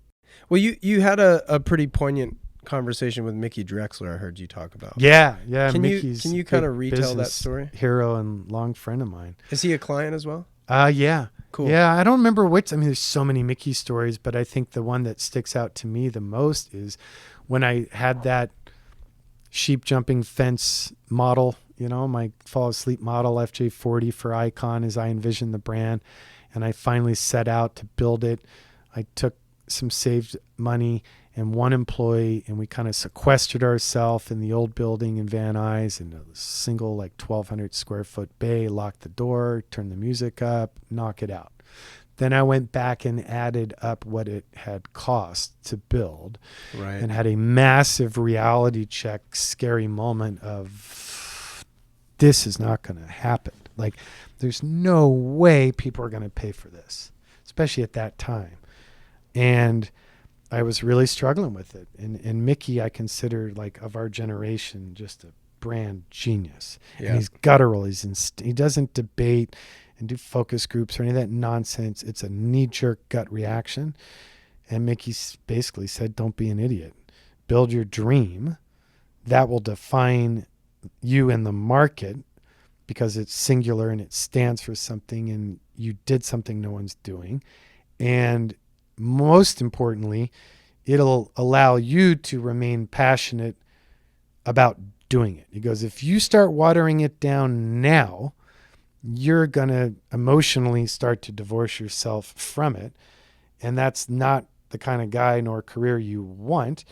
Well, you had a pretty poignant conversation with Mickey Drexler. I heard you talk about. Yeah. Can Mickey's you a kind of big retell that business story? Hero and long friend of mine. Is he a client as well? Yeah. Cool. Yeah, I don't remember which. I mean, there's so many Mickey stories, but I think the one that sticks out to me the most is when I had that sheep jumping fence model, my fall asleep model FJ40 for Icon as I envisioned the brand. And I finally set out to build it. I took some saved money and one employee, and we kind of sequestered ourselves in the old building in Van Nuys in a single 1,200 square foot bay, locked the door, turn the music up, knock it out. Then I went back and added up what it had cost to build, Right. and had a massive reality check, scary moment of this is not going to happen. Like, there's no way people are going to pay for this, especially at that time. And I was really struggling with it. And Mickey, I consider of our generation, just a brand genius. Yeah. And he's guttural. He doesn't debate and do focus groups or any of that nonsense. It's a knee-jerk gut reaction. And Mickey basically said, don't be an idiot. Build your dream. That will define you in the market because it's singular and it stands for something and you did something no one's doing. And most importantly, it'll allow you to remain passionate about doing it. He goes, if you start watering it down now, you're going to emotionally start to divorce yourself from it. And that's not the kind of guy nor career you want.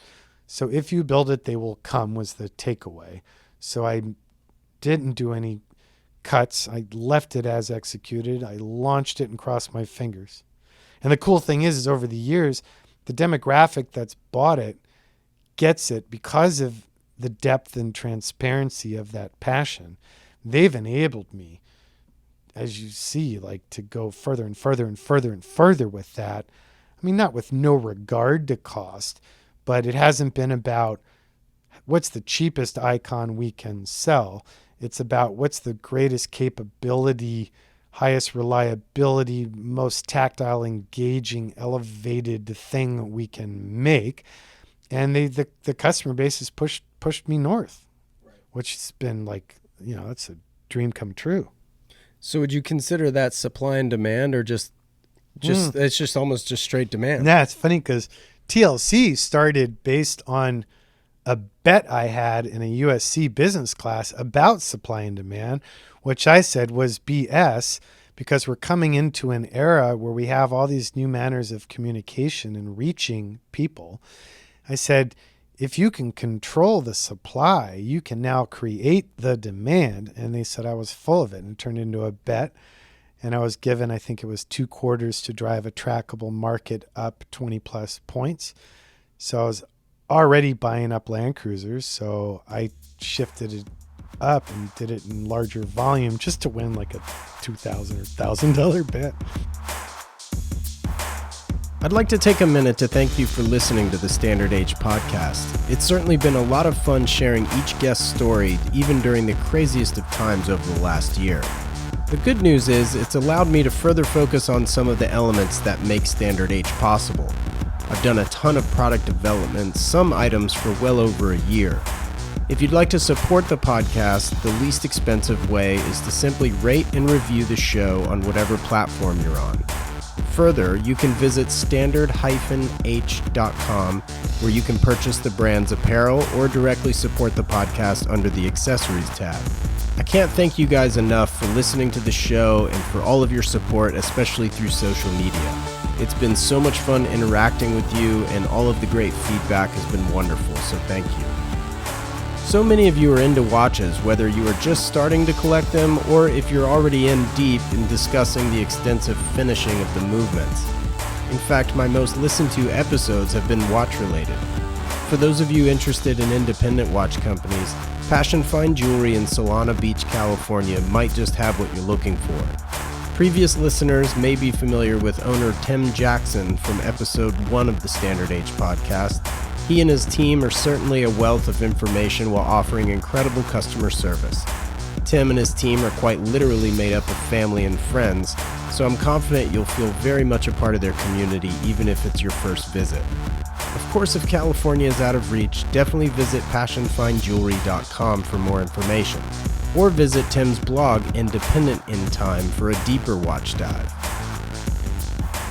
So if you build it, they will come, was the takeaway. So I didn't do any cuts. I left it as executed. I launched it and crossed my fingers. And the cool thing is over the years, the demographic that's bought it gets it because of the depth and transparency of that passion. They've enabled me, as you see, to go further and further and further and further with that. I mean, not with no regard to cost, but it hasn't been about what's the cheapest Icon we can sell. It's about what's the greatest capability, highest reliability, most tactile, engaging, elevated thing we can make. And the customer base has pushed me north, right, which has been it's a dream come true. So would you consider that supply and demand, or just it's just almost just straight demand? Yeah, it's funny because TLC started based on a bet I had in a USC business class about supply and demand, which I said was BS because we're coming into an era where we have all these new manners of communication and reaching people. I said, if you can control the supply, you can now create the demand. And they said I was full of it, and it turned into a bet. And I was given, I think it was 2 quarters to drive a trackable market up 20 plus points. So I was already buying up Land Cruisers. So I shifted it up and did it in larger volume just to win a $2,000 or $1,000 bet. I'd like to take a minute to thank you for listening to the Standard Age podcast. It's certainly been a lot of fun sharing each guest's story, even during the craziest of times over the last year. The good news is it's allowed me to further focus on some of the elements that make Standard H possible. I've done a ton of product development, some items for well over a year. If you'd like to support the podcast, the least expensive way is to simply rate and review the show on whatever platform you're on. Further, you can visit standard-h.com where you can purchase the brand's apparel or directly support the podcast under the accessories tab. I can't thank you guys enough for listening to the show and for all of your support, especially through social media. It's been so much fun interacting with you, and all of the great feedback has been wonderful, so thank you. So many of you are into watches, whether you are just starting to collect them or if you're already in deep in discussing the extensive finishing of the movements. In fact, my most listened to episodes have been watch-related. For those of you interested in independent watch companies, Passion Fine Jewelry in Solana Beach, California might just have what you're looking for. Previous listeners may be familiar with owner Tim Jackson from episode 1 of the Standard H podcast. He and his team are certainly a wealth of information while offering incredible customer service. Tim and his team are quite literally made up of family and friends, so I'm confident you'll feel very much a part of their community even if it's your first visit. Of course, if California is out of reach, definitely visit passionfinejewelry.com for more information, or visit Tim's blog, Independent in Time, for a deeper watch dive.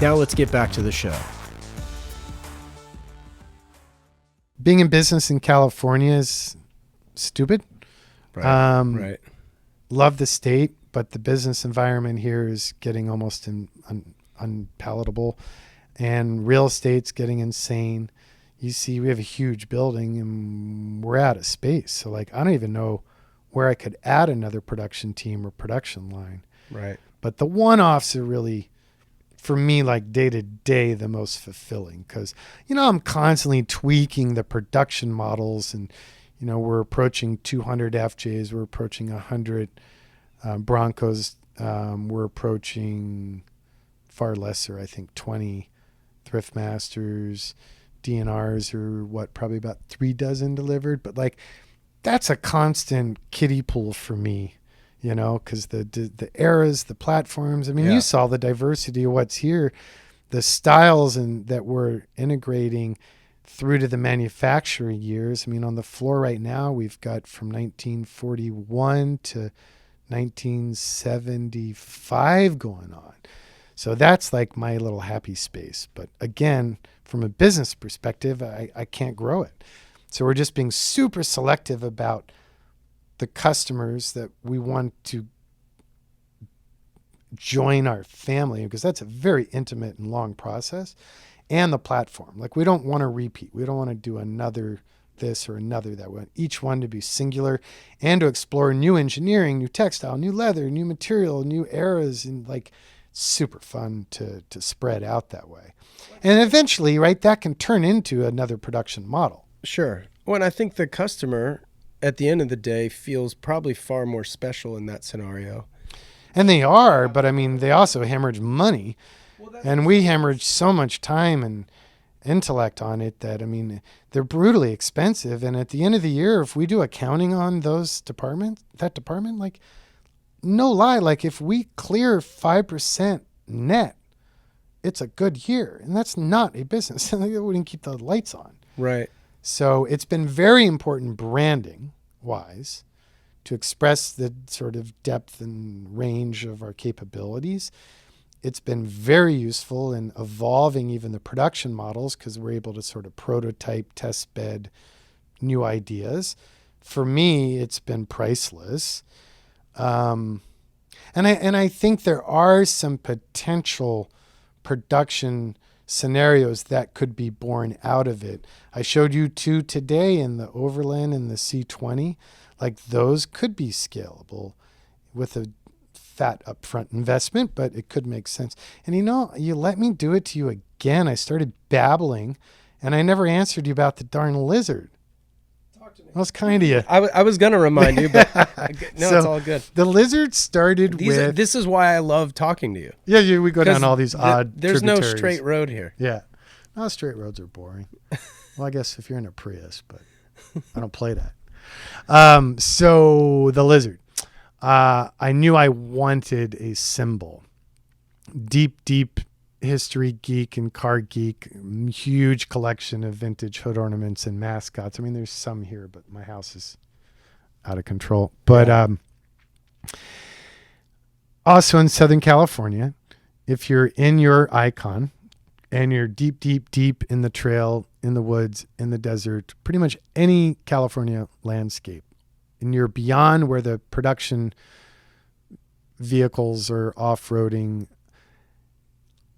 Now let's get back to the show. Being in business in California is stupid. Right. Love the state, but the business environment here is getting almost unpalatable, and real estate's getting insane. You see, we have a huge building and we're out of space. So like, I don't even know where I could add another production team or production line. Right. But the one-offs are really, for me, like day to day, the most fulfilling, because, I'm constantly tweaking the production models, and, we're approaching 200 FJs. We're approaching 100 Broncos. We're approaching far lesser, I think 20 Thrift Masters. DNRs are probably about 3 dozen delivered, but like, that's a constant kiddie pool for me, because the eras, the platforms, you saw the diversity of what's here, the styles and that we're integrating through to the manufacturing years. On the floor right now, we've got from 1941 to 1975 going on. So that's like my little happy space. But again, from a business perspective, I can't grow it. So we're just being super selective about the customers that we want to join our family, because that's a very intimate and long process, and the platform. Like, we don't want to repeat. We don't want to do another this or another that. We want each one to be singular and to explore new engineering, new textile, new leather, new material, new eras, and like, super fun to spread out that way. And eventually, right, that can turn into another production model. Sure. Well, I think the customer, at the end of the day, feels probably far more special in that scenario. And they are, but they also hemorrhage money. And we hemorrhage so much time and intellect on it that, they're brutally expensive. And at the end of the year, if we do accounting on that department, like, no lie, like if we clear 5% net, it's a good year. And that's not a business. We wouldn't keep the lights on. Right. So it's been very important branding wise to express the sort of depth and range of our capabilities. It's been very useful in evolving even the production models, because we're able to sort of prototype, test bed new ideas. For me, it's been priceless. And I think there are some potential production scenarios that could be born out of it. I showed you 2 today in the Overland and the C20. Like, those could be scalable with a fat upfront investment, but it could make sense. And you let me do it to you again. I started babbling and I never answered you about the darn lizard. That was kind of you. I was going to remind you, but no, so it's all good. The lizard started with... This is why I love talking to you. Yeah, we go down all these odd There's tributaries. no straight road here. Yeah. No, straight roads are boring. Well, I guess if you're in a Prius, but I don't play that. So the lizard. I knew I wanted a symbol. Deep history geek and car geek, huge collection of vintage hood ornaments and mascots. I mean, there's some here, but my house is out of control. But also in Southern California, if you're in your Icon and you're deep in the trail, in the woods, in the desert, pretty much any California landscape, and you're beyond where the production vehicles are off-roading,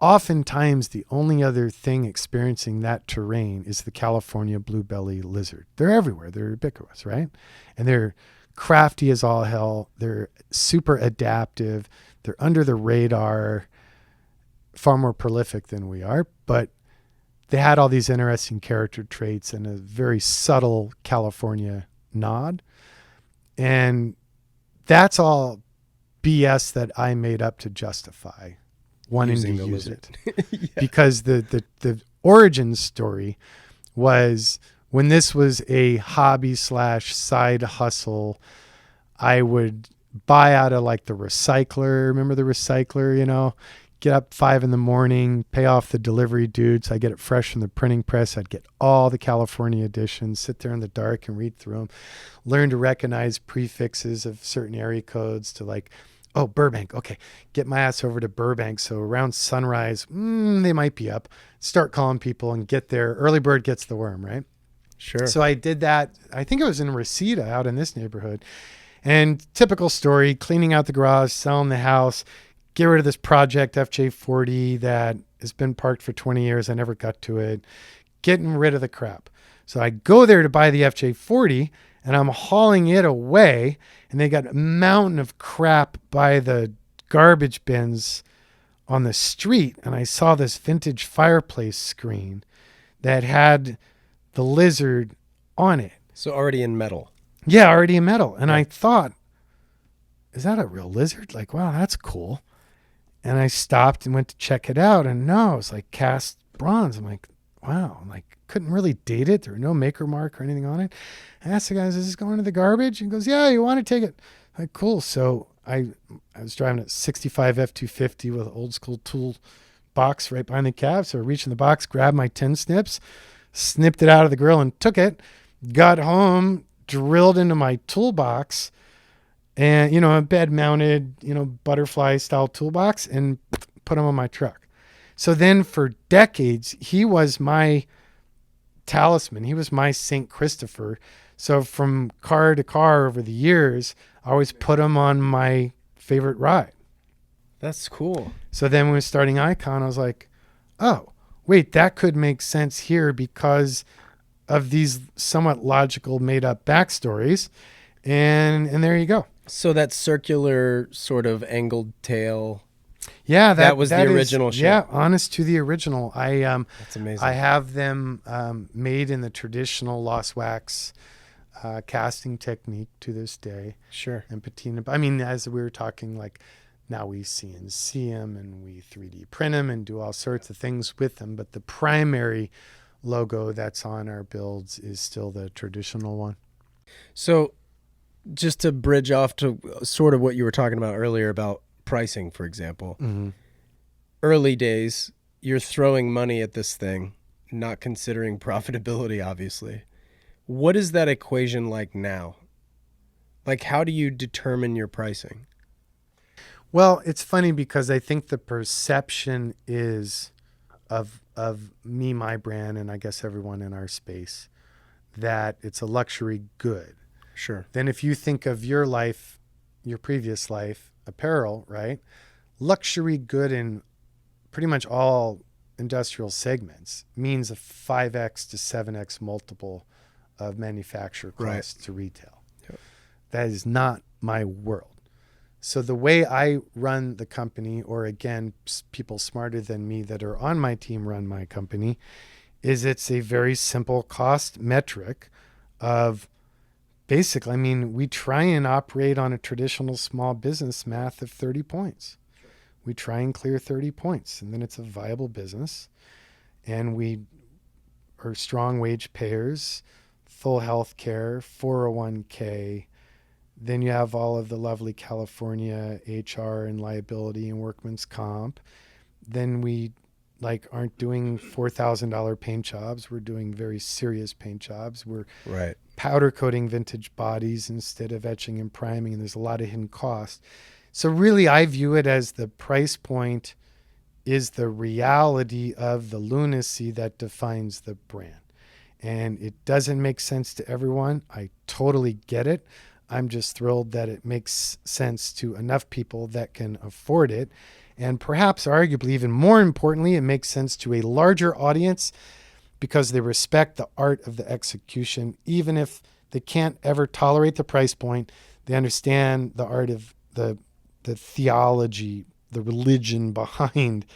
oftentimes the only other thing experiencing that terrain is the California blue belly lizard. They're everywhere. They're ubiquitous, right? And they're crafty as all hell. They're super adaptive. They're under the radar, far more prolific than we are, but they had all these interesting character traits and a very subtle California nod. And that's all BS that I made up to justify wanting Using to the use lizard. it. Yeah. Because the origin story was when this was a hobby / side hustle, I would buy out of like the recycler. Remember the recycler, you know? Get up 5 a.m, pay off the delivery dudes. I get it fresh from the printing press. I'd get all the California editions, sit there in the dark and read through them, learn to recognize prefixes of certain area codes to like, oh, Burbank. Okay. Get my ass over to Burbank. So around sunrise, they might be up. Start calling people and get there. Early bird gets the worm, right? Sure. So I did that. I think it was in Reseda out in this neighborhood. And typical story, cleaning out the garage, selling the house, get rid of this project FJ40 that has been parked for 20 years. I never got to it. Getting rid of the crap. So I go there to buy the FJ40 and I'm hauling it away. And they got a mountain of crap by the garbage bins on the street. And I saw this vintage fireplace screen that had the lizard on it. So already in metal. Yeah, already in metal. And I thought, is that a real lizard? Like, wow, that's cool. And I stopped and went to check it out. And no, it was like cast bronze. I'm like, wow. I'm like, couldn't really date it. There were no maker mark or anything on it. I asked the guy, is this going to the garbage? He goes, yeah, you want to take it? I'm like, cool. So I was driving a 65 F250 with an old school tool box right behind the cab. So I reached in the box, grabbed my 10 snips, snipped it out of the grill and took it. Got home, drilled into my toolbox and, a bed mounted, butterfly style toolbox and put him on my truck. So then for decades, he was my talisman. He was my St. Christopher. So from car to car over the years, I always put him on my favorite ride. That's cool. So then when we were starting Icon, I was like, oh, wait, that could make sense here because of these somewhat logical made up backstories. And there you go. So that circular sort of angled tail. Yeah, that was the original shape. Yeah, honest to the original. That's amazing. I have them made in the traditional lost wax casting technique to this day. Sure. And patina. I mean, as we were talking, like now we CNC them and we 3D print them and do all sorts of things with them. But the primary logo that's on our builds is still the traditional one. So just to bridge off to sort of what you were talking about earlier about pricing, for example, early days, you're throwing money at this thing, not considering profitability, obviously. What is that equation like now? Like, how do you determine your pricing? Well, it's funny because I think the perception is of me, my brand, and I guess everyone in our space, that it's a luxury good. Sure. Then if you think of your life, your previous life, apparel, right? Luxury good in pretty much all industrial segments means a 5x to 7x multiple of manufacturer costs to retail. Yep. That is not my world. So the way I run the company, or again, people smarter than me that are on my team run my company, is it's a very simple cost metric of basically, I mean, we try and operate on a traditional small business math of 30 points. Sure. We try and clear 30 points, and then it's a viable business. And we are strong wage payers, full health care, 401k, Then you have all of the lovely California HR and liability and workman's comp. Then we aren't doing $4,000 paint jobs. We're doing very serious paint jobs. We're Right. powder coating vintage bodies instead of etching and priming, and there's a lot of hidden cost. So really, I view it as the price point is the reality of the lunacy that defines the brand. And it doesn't make sense to everyone. I totally get it. I'm just thrilled that it makes sense to enough people that can afford it. And perhaps arguably even more importantly, it makes sense to a larger audience because they respect the art of the execution. Even if they can't ever tolerate the price point, they understand the art of the theology, the religion behind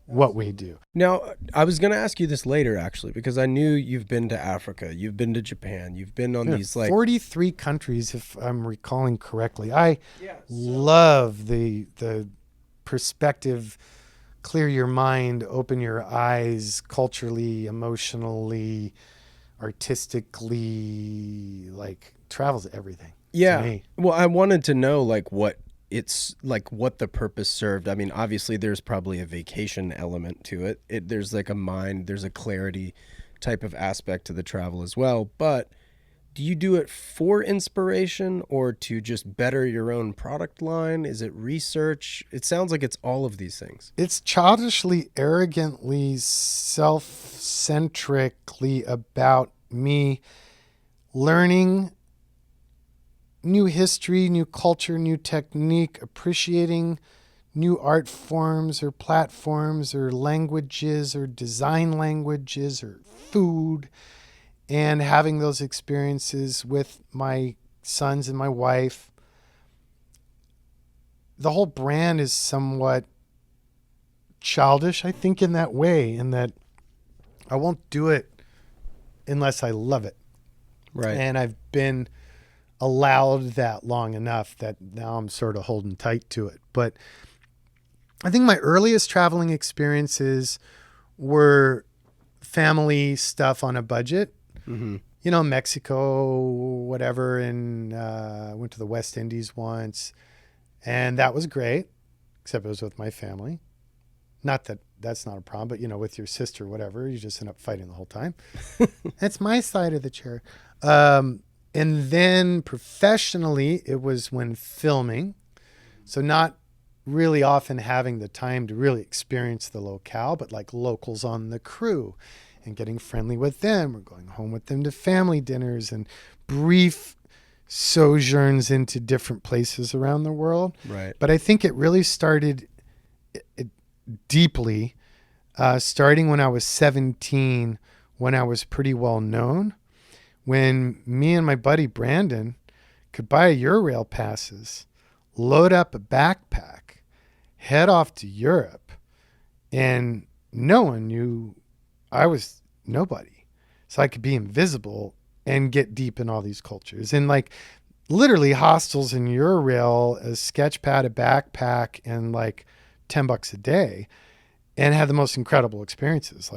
what we do. Now, I was going to ask you this later, actually, because I knew you've been to Africa, you've been to Japan, you've been on these 43 countries, if I'm recalling correctly. I love the perspective, clear your mind, open your eyes, culturally, emotionally, artistically, travel's everything. Yeah. To me. Well, I wanted to know what the purpose served. I mean, obviously there's probably a vacation element to it. There's a mind, there's a clarity type of aspect to the travel as well. But do you do it for inspiration or to just better your own product line? Is it research? It sounds like it's all of these things. It's childishly, arrogantly, self-centrically about me learning new history, new culture, new technique, appreciating new art forms or platforms or languages or design languages or food, and having those experiences with my sons and my wife. The whole brand is somewhat childish, I think, in that way, in that I won't do it unless I love it. Right. And I've been allowed that long enough that now I'm sort of holding tight to it. But I think my earliest traveling experiences were family stuff on a budget. Mm-hmm. Mexico, whatever, and went to the West Indies once, and that was great, except it was with my family. Not that that's not a problem, but with your sister, whatever, you just end up fighting the whole time. That's my side of the chair. And then professionally, it was when filming. So not really often having the time to really experience the locale, but locals on the crew and getting friendly with them or going home with them to family dinners and brief sojourns into different places around the world. Right. But I think it really started deeply, starting when I was 17, when I was pretty well known. When me and my buddy Brandon could buy Eurail passes, load up a backpack, head off to Europe, and no one knew I was nobody. So I could be invisible and get deep in all these cultures. And literally hostels in Eurail, a sketch pad, a backpack, and $10 a day. And had the most incredible experiences.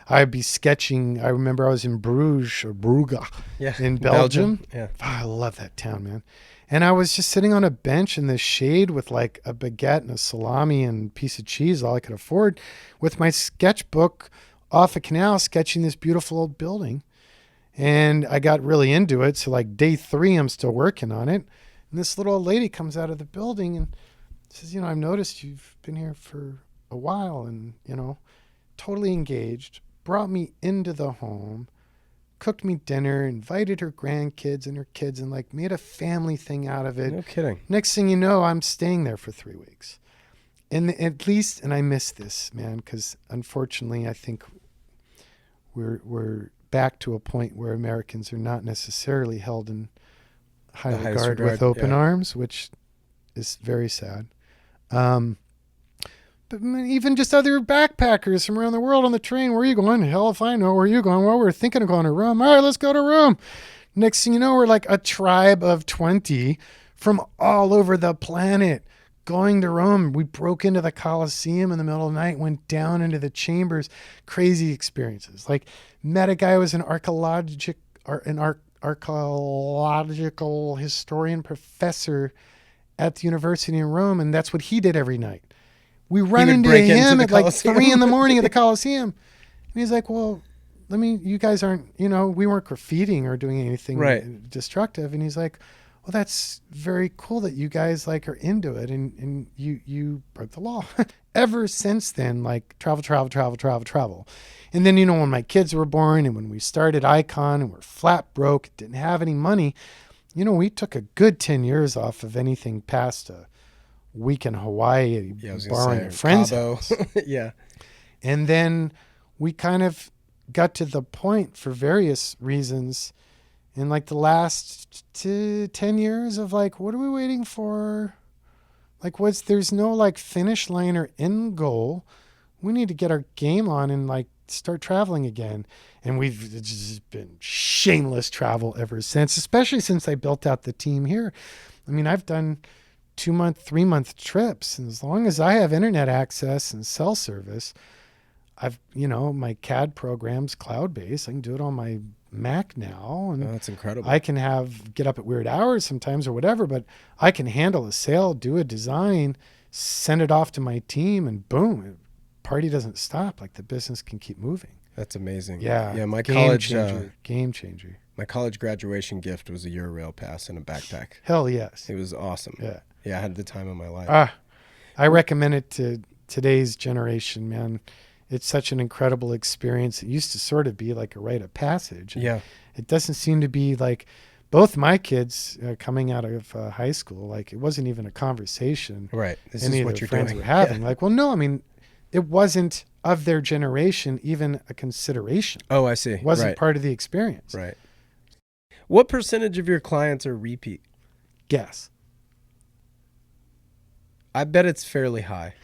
I'd be sketching. I remember I was in Bruges or Brugge in Belgium. Yeah. Oh, I love that town, man. And I was just sitting on a bench in the shade with a baguette and a salami and a piece of cheese, all I could afford, with my sketchbook off a canal, sketching this beautiful old building. And I got really into it. So day 3, I'm still working on it. And this little old lady comes out of the building and says, I've noticed you've been here for a while and, totally engaged, brought me into the home, cooked me dinner, invited her grandkids and her kids and made a family thing out of it. No kidding. Next thing you know, I'm staying there for 3 weeks. And at least, and I miss this, man, because unfortunately I think we're back to a point where Americans are not necessarily held in high regard with open arms, which is very sad. But even just other backpackers from around the world on the train. Where are you going? Hell if I know. Where are you going? Well, we're thinking of going to Rome. All right, let's go to Rome. Next thing you know, we're a tribe of 20 from all over the planet going to Rome. We broke into the Colosseum in the middle of the night, went down into the chambers. Crazy experiences. Met a guy who was an archaeological historian professor at the university in Rome, and that's what he did every night. We run into him at like 3 a.m. at the Coliseum. And he's like, well, you guys aren't, we weren't graffitiing or doing anything destructive. And he's like, well, that's very cool that you guys like are into it. And you broke the law. Ever since then, like travel. And then, when my kids were born and when we started Icon and we're flat broke, didn't have any money, we took a good 10 years off of anything past a week in Hawaii, borrowing a friend's house. Yeah. And then we kind of got to the point for various reasons in like the last 10 years of like, what are we waiting for? Like there's no like finish line or end goal. We need to get our game on and like start traveling again. And it's just been shameless travel ever since, especially since I built out the team here. I mean, I've done 2-month, 3-month trips. And as long as I have internet access and cell service, my CAD program's cloud-based. I can do it on my Mac now. And that's incredible. I can get up at weird hours sometimes or whatever, but I can handle a sale, do a design, send it off to my team, and boom, party doesn't stop. Like the business can keep moving. That's amazing. Yeah. Yeah. My game changer. My college graduation gift was a Eurail pass and a backpack. Hell yes. It was awesome. Yeah. Yeah. I had the time of my life. I recommend it to today's generation, man. It's such an incredible experience. It used to sort of be like a rite of passage. Yeah. It doesn't seem to be like both my kids coming out of high school, like it wasn't even a conversation. Right. This any is of what their you're friends doing. were having. Yeah. Like, well, no, I mean, it wasn't of their generation even a consideration. Oh, I see. It wasn't part of the experience. Right. What percentage of your clients are repeat? Guess. I bet it's fairly high.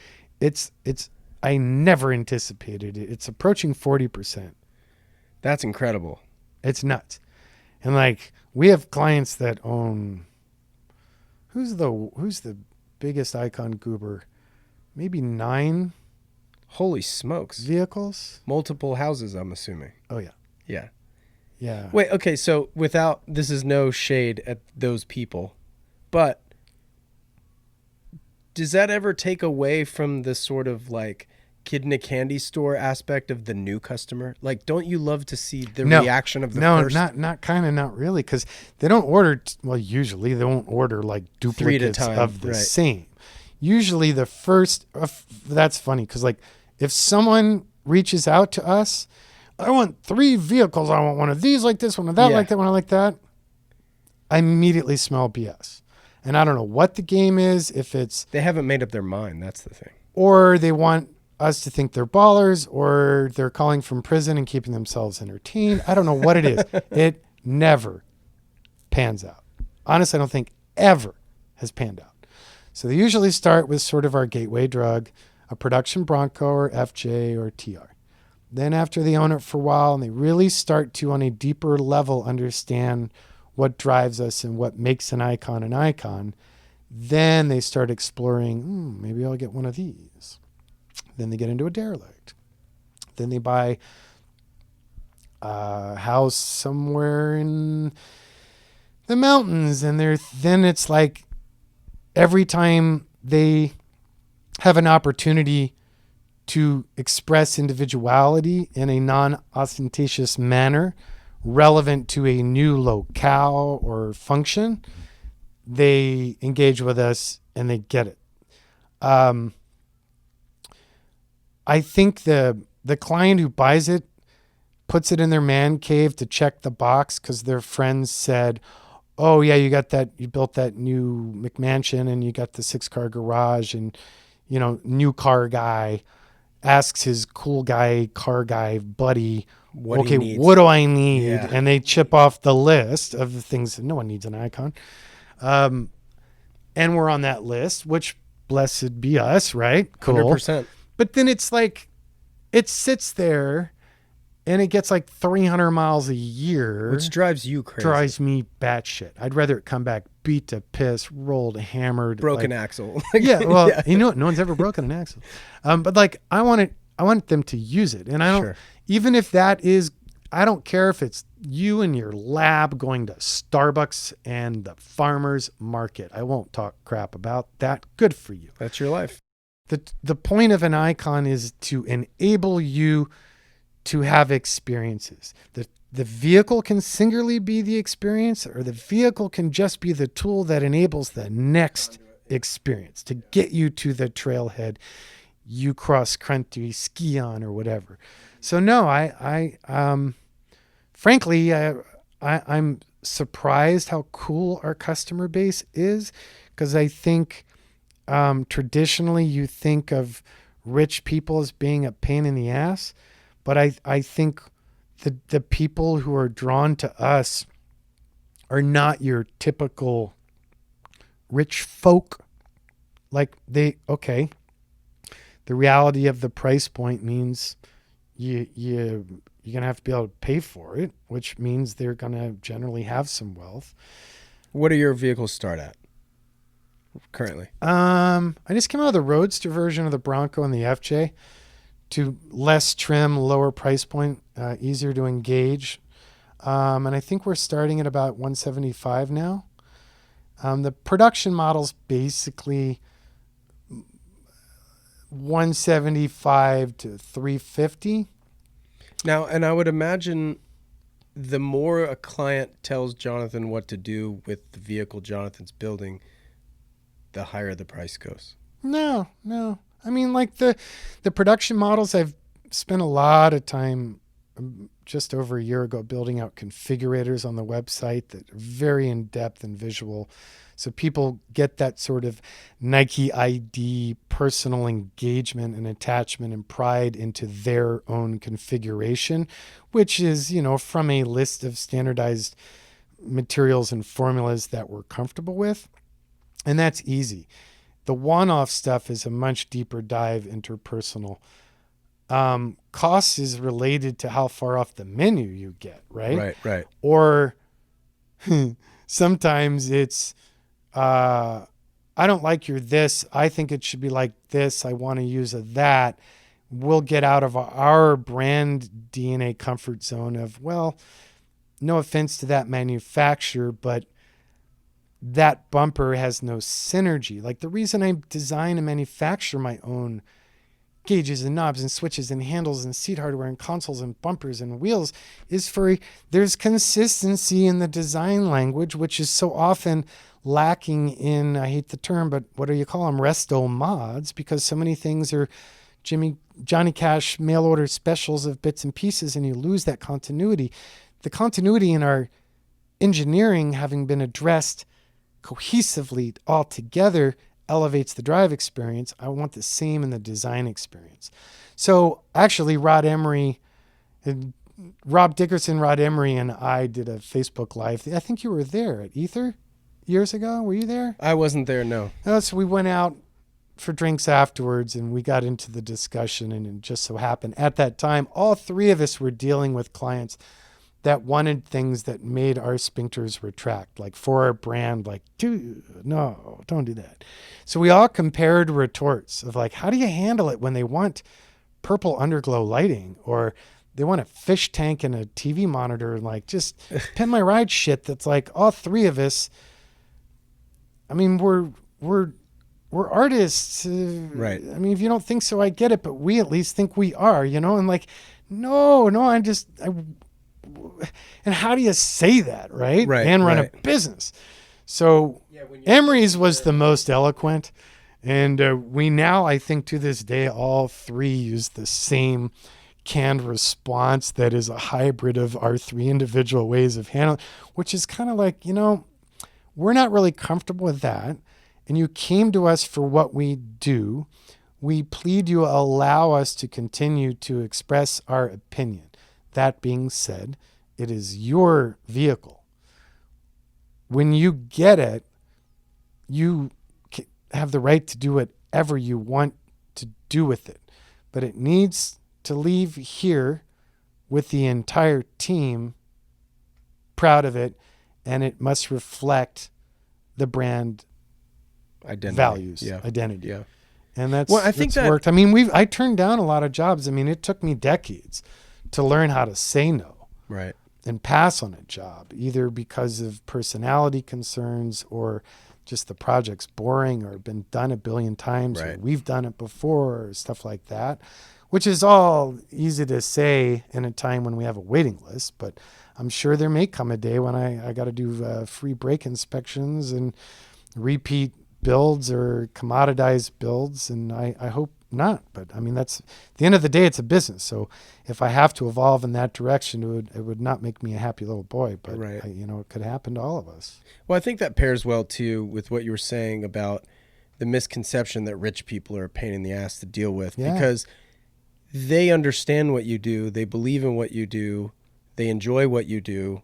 I never anticipated it. It's approaching 40%. That's incredible. It's nuts. And like we have clients that own who's the biggest Icon goober? Maybe 9 Holy smokes. vehicles. Multiple houses, I'm assuming. Oh yeah. Yeah. Yeah. Wait, okay, so this is no shade at those people, but does that ever take away from the sort of like kid in a candy store aspect of the new customer? Like, don't you love to see the reaction of the first? No, not really, because they don't order. Usually they won't order like duplicates of the same. Usually the first. That's funny because like if someone reaches out to us, I want 3 vehicles. I want one of these like this, one of that like that, one like that. I immediately smell BS, and I don't know what the game is. If it's they haven't made up their mind. That's the thing. Or they want us to think they're ballers, or they're calling from prison and keeping themselves entertained. I don't know what it is. It never pans out. Honestly, I don't think ever has panned out. So they usually start with sort of our gateway drug, a production Bronco or FJ or TR. Then after they own it for a while and they really start to, on a deeper level, understand what drives us and what makes an icon, then they start exploring, maybe I'll get one of these. Then they get into a derelict. Then they buy a house somewhere in the mountains. And then it's like every time they have an opportunity to express individuality in a non-ostentatious manner relevant to a new locale or function, they engage with us and they get it. I think the client who buys it puts it in their man cave to check the box because their friends said, oh yeah, you built that new McMansion and you got the 6-car garage, and new car guy asks his cool guy car guy buddy, what do I need? Yeah. And they chip off the list of the things that no one needs an icon. And we're on that list, which blessed be us, right? Cool. 100%. But then it's like, it sits there and it gets like 300 miles a year. Which drives you crazy. Drives me batshit. I'd rather it come back beat to piss, rolled, hammered. Broken axle. Yeah, well, no one's ever broken an axle. But like, I want them to use it. And I don't, even if that is, I don't care if it's you and your lab going to Starbucks and the farmer's market. I won't talk crap about that. Good for you. That's your life. The point of an icon is to enable you to have experiences. The vehicle can singularly be the experience, or the vehicle can just be the tool that enables the next experience to get you to the trailhead you cross country ski on or whatever. So no, frankly, I'm surprised how cool our customer base is, because I think traditionally you think of rich people as being a pain in the ass, but I think the people who are drawn to us are not your typical rich folk. Like the reality of the price point means you're gonna have to be able to pay for it, which means they're gonna generally have some wealth. What do your vehicles start at currently? I just came out of the Roadster version of the Bronco and the FJ, to less trim, lower price point, easier to engage. And I think we're starting at about 175 now. The production model's basically 175 to 350. Now, and I would imagine the more a client tells Jonathan what to do with the vehicle Jonathan's building, the higher the price goes. No. I mean, like the production models, I've spent a lot of time just over a year ago building out configurators on the website that are very in-depth and visual. So people get that sort of Nike ID personal engagement and attachment and pride into their own configuration, which is, from a list of standardized materials and formulas that we're comfortable with. And that's easy. The one-off stuff is a much deeper dive interpersonal. Cost is related to how far off the menu you get, right? Right. Or sometimes it's, I don't like your this. I think it should be like this. I want to use a that. We'll get out of our brand DNA comfort zone of, well, no offense to that manufacturer, but that bumper has no synergy. Like the reason I design and manufacture my own gauges and knobs and switches and handles and seat hardware and consoles and bumpers and wheels is there's consistency in the design language, which is so often lacking in, I hate the term, but what do you call them? Resto mods, because so many things are Johnny Cash mail order specials of bits and pieces, and you lose that continuity. The continuity in our engineering, having been addressed cohesively all together, elevates the drive experience. I want the same in the design experience. So actually, Rob Dickerson, Rod Emery, and I did a Facebook Live. I think you were there at Ether years ago. Were you there? I wasn't there, no. So we went out for drinks afterwards, and we got into the discussion, and it just so happened at that time, all three of us were dealing with clients that wanted things that made our sphincters retract, like for our brand, like, dude, no, don't do that. So we all compared retorts of like, how do you handle it when they want purple underglow lighting, or they want a fish tank and a TV monitor, and like just pin my ride shit. That's like all three of us. I mean, we're artists. Right. I mean, if you don't think so, I get it, but we at least think we are, and like, no, and how do you say that, right? And run a business. So Emery's was the most eloquent. And we now, I think to this day, all three use the same canned response that is a hybrid of our three individual ways of handling, which is kind of like, we're not really comfortable with that. And you came to us for what we do. We plead you allow us to continue to express our opinion. That being said, it is your vehicle. When you get it, you have the right to do whatever you want to do with it. But it needs to leave here with the entire team proud of it, and it must reflect the brand identity. Identity. Yeah. And that's that worked. I mean, I turned down a lot of jobs. I mean, it took me decades to learn how to say no. Right. and pass on a job, either because of personality concerns or just the project's boring or been done a billion times, or Right. we've done it before, or stuff like that, which is all easy to say in a time when we have a waiting list. But I'm sure there may come a day when I got to do free brake inspections and repeat builds or commoditized builds, and I hope not. But I mean, that's at the end of the day, it's a business. So if I have to evolve in that direction, it would not make me a happy little boy. But Right. it could happen to all of us. Well, I think that pairs well too with what you were saying about the misconception that rich people are a pain in the ass to deal with, Yeah. because they understand what you do, they believe in what you do, they enjoy what you do.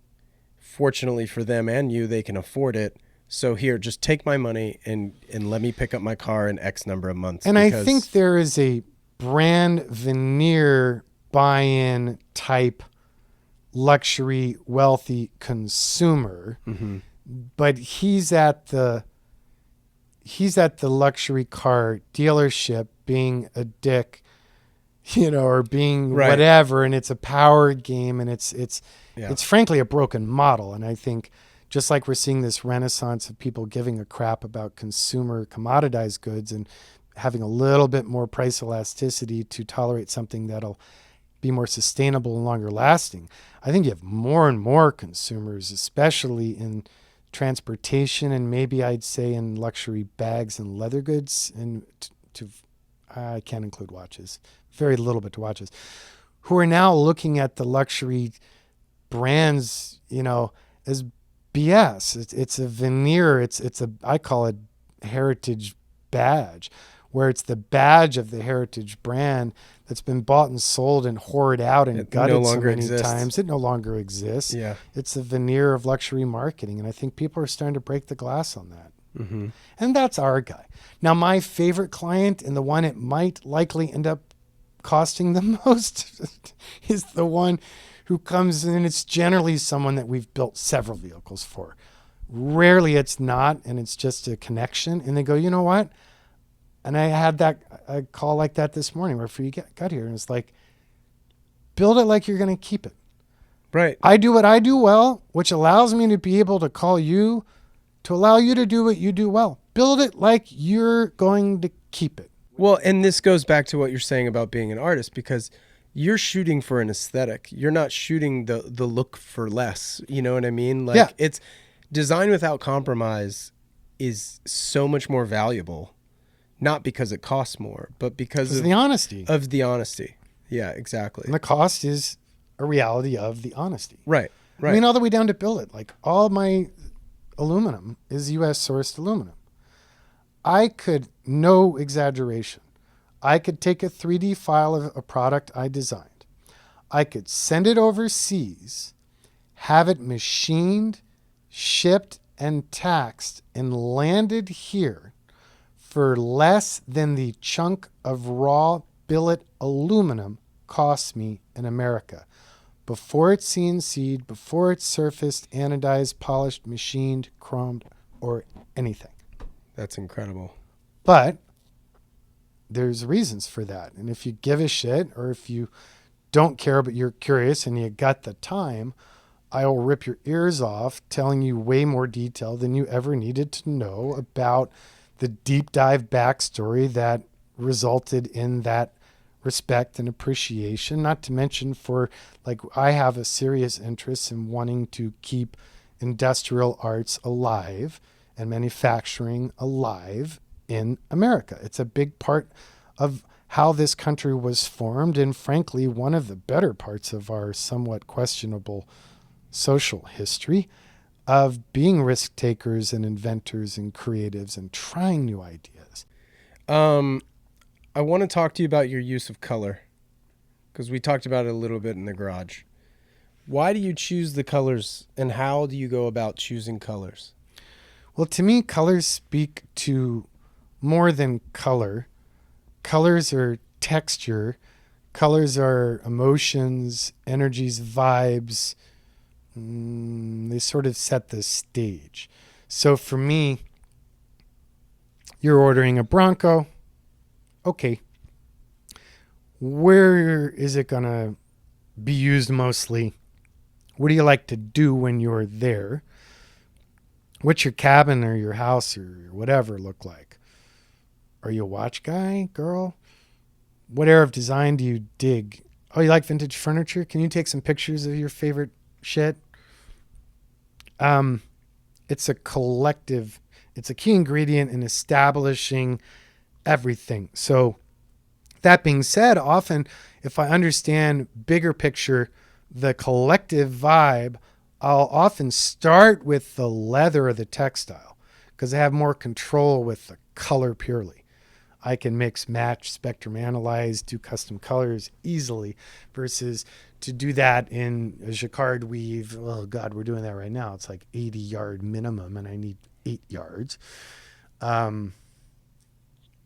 Fortunately for them and you, they can afford it. So here, just take my money and let me pick up my car in X number of months. And I think there is a brand veneer buy-in type luxury wealthy consumer, but he's at the luxury car dealership being a dick, or being Right. whatever, and it's a power game, and it's Yeah. frankly a broken model. And I think just like we're seeing this renaissance of people giving a crap about consumer commoditized goods and having a little bit more price elasticity to tolerate something that'll be more sustainable and longer lasting, I think you have more and more consumers, especially in transportation, and maybe I'd say in luxury bags and leather goods, and I can't include watches, very little bit to watches, who are now looking at the luxury brands, as BS. It's a veneer. I call it heritage badge, where it's the badge of the heritage brand that's been bought and sold and hoarded out and gutted so many times. It no longer exists. Yeah. It's a veneer of luxury marketing. And I think people are starting to break the glass on that. Mm-hmm. And that's our guy. Now, my favorite client, and the one it might likely end up costing the most, is the one who comes in. It's generally someone that we've built several vehicles for. Rarely it's not, and it's just a connection. And they go, you know what? And I had a call like that this morning where you got here, and it's like, build it like you're going to keep it. Right. I do what I do well, which allows me to be able to call you to allow you to do what you do well. Build it like you're going to keep it. Well, and this goes back to what you're saying about being an artist, because you're shooting for an aesthetic. You're not shooting the look for less. You know what I mean? Like, Yeah. It's design without compromise is so much more valuable, not because it costs more, but because of the honesty. Of the honesty. Yeah, exactly. And the cost is a reality of the honesty. Right. I mean, all the way down to build it. Like, all my aluminum is U.S. sourced aluminum. I could, no exaggeration, I could take a 3D file of a product I designed. I could send it overseas, have it machined, shipped, and taxed, and landed here for less than the chunk of raw billet aluminum costs me in America. Before it's CNC'd, before it's surfaced, anodized, polished, machined, chromed, or anything. That's incredible. But there's reasons for that. And if you give a shit, or if you don't care but you're curious and you got the time, I will rip your ears off telling you way more detail than you ever needed to know about the deep dive backstory that resulted in that respect and appreciation. Not to mention, I have a serious interest in wanting to keep industrial arts alive and manufacturing alive in America. It's a big part of how this country was formed, and frankly, one of the better parts of our somewhat questionable social history of being risk takers and inventors and creatives and trying new ideas. I want to talk to you about your use of color, because we talked about it a little bit in the garage. Why do you choose the colors, and how do you go about choosing colors? Well, to me, colors speak to more than color. Colors are texture. Colors are emotions, energies, vibes. They sort of set the stage. So for me, you're ordering a Bronco. Okay. Where is it going to be used mostly? What do you like to do when you're there? What's your cabin or your house or whatever look like? Are you a watch guy, girl? What era of design do you dig? Oh, you like vintage furniture? Can you take some pictures of your favorite shit? It's a collective, it's a key ingredient in establishing everything. So that being said, often if I understand bigger picture, the collective vibe, I'll often start with the leather or the textile because I have more control with the color purely. I can mix, match, spectrum analyze, do custom colors easily versus to do that in a jacquard weave. Oh God, we're doing that right now. It's like 80 yard minimum and I need 8 yards. But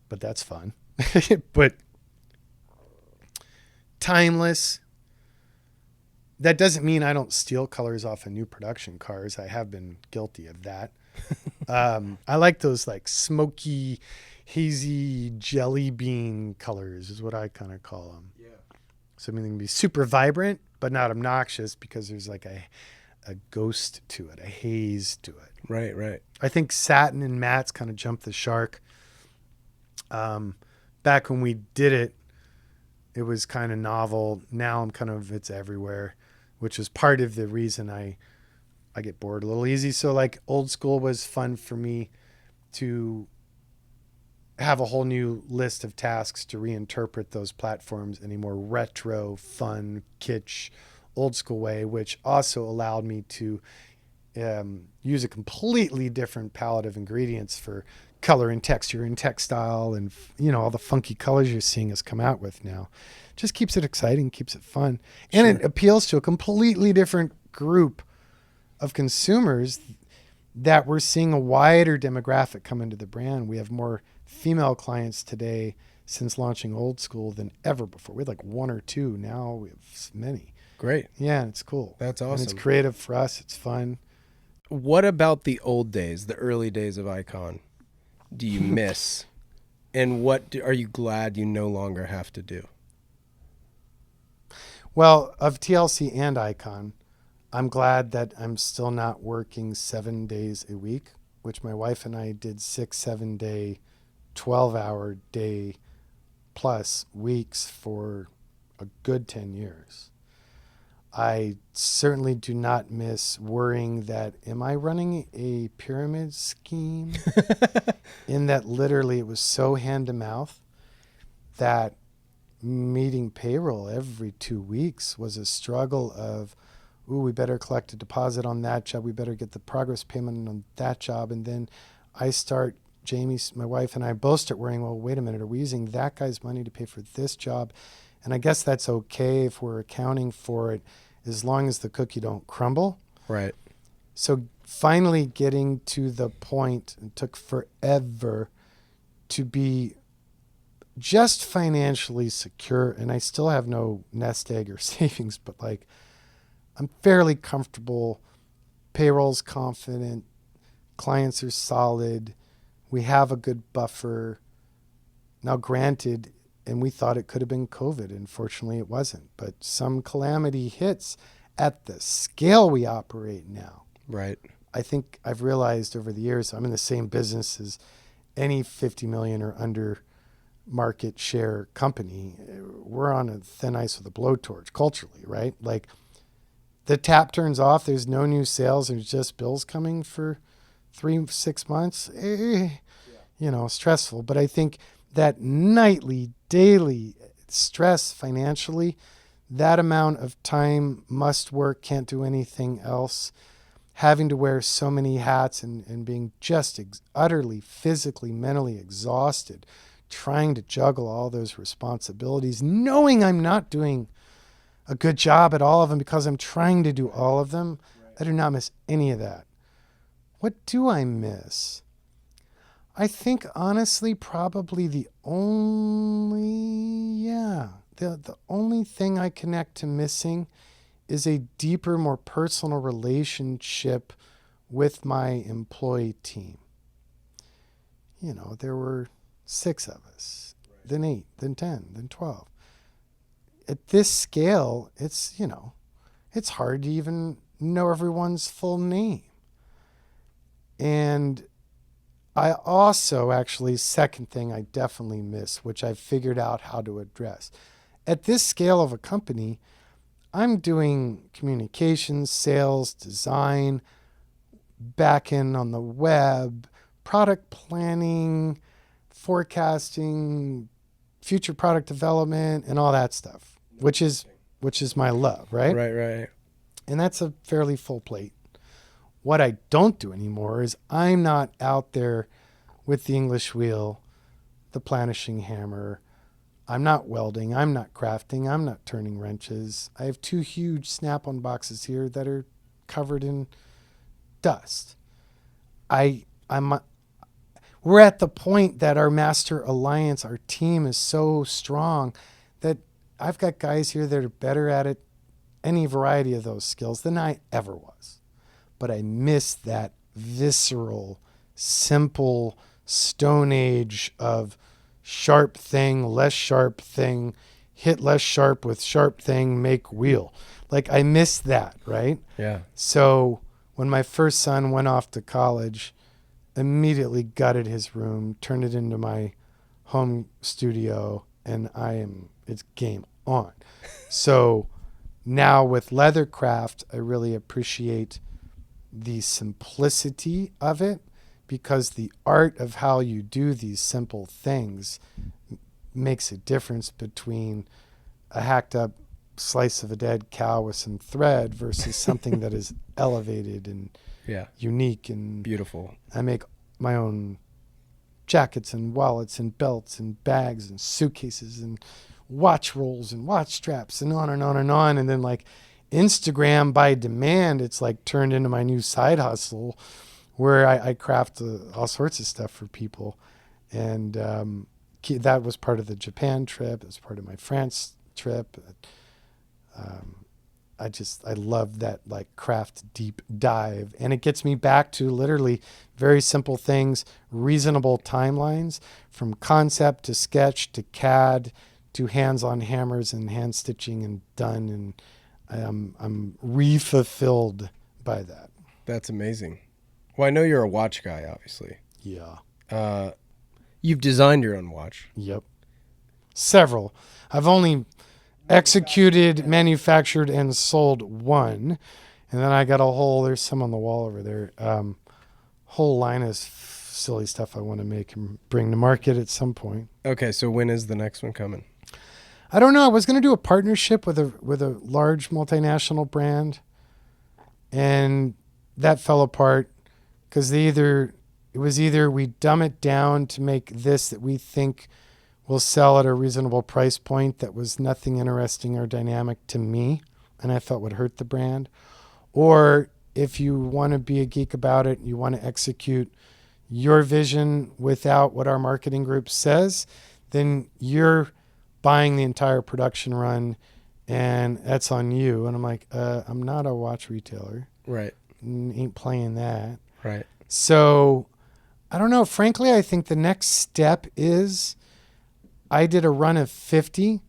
that's fun. But timeless. That doesn't mean I don't steal colors off of new production cars. I have been guilty of that. I like those like smoky, hazy jelly bean colors is what I kind of call them. Yeah. So I mean, they can be super vibrant, but not obnoxious because there's like a ghost to it, a haze to it. Right, right. I think satin and mattes kind of jumped the shark. Back when we did it, it was kind of novel. Now it's everywhere, which is part of the reason I get bored a little easy. So like old school was fun for me to have a whole new list of tasks to reinterpret those platforms in a more retro, fun, kitsch, old school way, which also allowed me to use a completely different palette of ingredients for color and texture and textile and, you know, all the funky colors you're seeing us come out with now. Just keeps it exciting, keeps it fun. And It appeals to a completely different group of consumers that we're seeing a wider demographic come into the brand. We have more female clients today since launching old school than ever before. We had like 1 or 2. Now we have many. Great. Yeah, it's cool. That's awesome. And it's creative for us. It's fun. What about the old days, the early days of Icon, do you miss? And what are you glad you no longer have to do? Well, of TLC and Icon, I'm glad that I'm still not working 7 days a week, which my wife and I did 6-7 day, 12-hour day plus weeks for a good 10 years. I certainly do not miss worrying that, am I running a pyramid scheme? In that literally it was so hand to mouth that meeting payroll every 2 weeks was a struggle of, ooh, we better collect a deposit on that job. We better get the progress payment on that job. And then Jamie, my wife, and I both start worrying, well, wait a minute, are we using that guy's money to pay for this job? And I guess that's okay if we're accounting for it as long as the cookie don't crumble. Right. So finally getting to the point, it took forever to be just financially secure. And I still have no nest egg or savings, but like I'm fairly comfortable. Payroll's confident. Clients are solid. We have a good buffer. Now, granted, and we thought it could have been COVID. Unfortunately, it wasn't. But some calamity hits at the scale we operate now. Right. I think I've realized over the years, I'm in the same business as any 50 million or under market share company. We're on a thin ice with a blowtorch culturally, right? Like the tap turns off. There's no new sales. There's just bills coming for 3-6 months. You know, stressful. But I think that nightly, daily stress financially, that amount of time, must work, can't do anything else, having to wear so many hats and being just utterly physically, mentally exhausted, trying to juggle all those responsibilities, knowing I'm not doing a good job at all of them because I'm trying to do all of them. Right. I do not miss any of that. What do I miss? I think honestly, probably the only thing I connect to missing is a deeper, more personal relationship with my employee team. You know, there were 6 of us, right. Then 8, then 10, then 12. At this scale, it's hard to even know everyone's full name. And I also actually, second thing I definitely miss, which I figured out how to address. At this scale of a company, I'm doing communications, sales, design, back end on the web, product planning, forecasting, future product development, and all that stuff, which is my love, right? Right. And that's a fairly full plate. What I don't do anymore is I'm not out there with the English wheel, the planishing hammer. I'm not welding. I'm not crafting. I'm not turning wrenches. I have 2 huge Snap-on boxes here that are covered in dust. We're at the point that our master alliance, our team is so strong that I've got guys here that are better at it, any variety of those skills, than I ever was. But I miss that visceral, simple Stone Age of sharp thing, less sharp thing, hit less sharp with sharp thing, make wheel. Like, I miss that, right? Yeah. So when my first son went off to college, immediately gutted his room, turned it into my home studio, and it's game on. So now with leathercraft, I really appreciate the simplicity of it, because the art of how you do these simple things makes a difference between a hacked up slice of a dead cow with some thread versus something that is elevated and unique and beautiful. I make my own jackets and wallets and belts and bags and suitcases and watch rolls and watch straps and on and on and on. And then, like, Instagram by demand, it's like turned into my new side hustle where I craft all sorts of stuff for people. And that was part of the Japan trip. It was part of my France trip. I love that, like, craft deep dive. And it gets me back to literally very simple things, reasonable timelines, from concept to sketch to CAD to hands-on hammers and hand stitching and done. And I'm re-fulfilled by that. That's amazing. Well, I know you're a watch guy, obviously. Yeah. You've designed your own watch. Yep. Several. I've only executed, manufactured, and sold one. And then I got there's some on the wall over there, whole line of silly stuff I want to make and bring to market at some point. Okay, so when is the next one coming? I don't know. I was going to do a partnership with a large multinational brand, and that fell apart because it was either we dumb it down to make this that we think will sell at a reasonable price point that was nothing interesting or dynamic to me, and I felt would hurt the brand, or if you want to be a geek about it, you want to execute your vision without what our marketing group says, then you're buying the entire production run, and that's on you. And I'm like, I'm not a watch retailer. Right. Ain't playing that. Right. So I don't know. Frankly, I think the next step is I did a run of 50.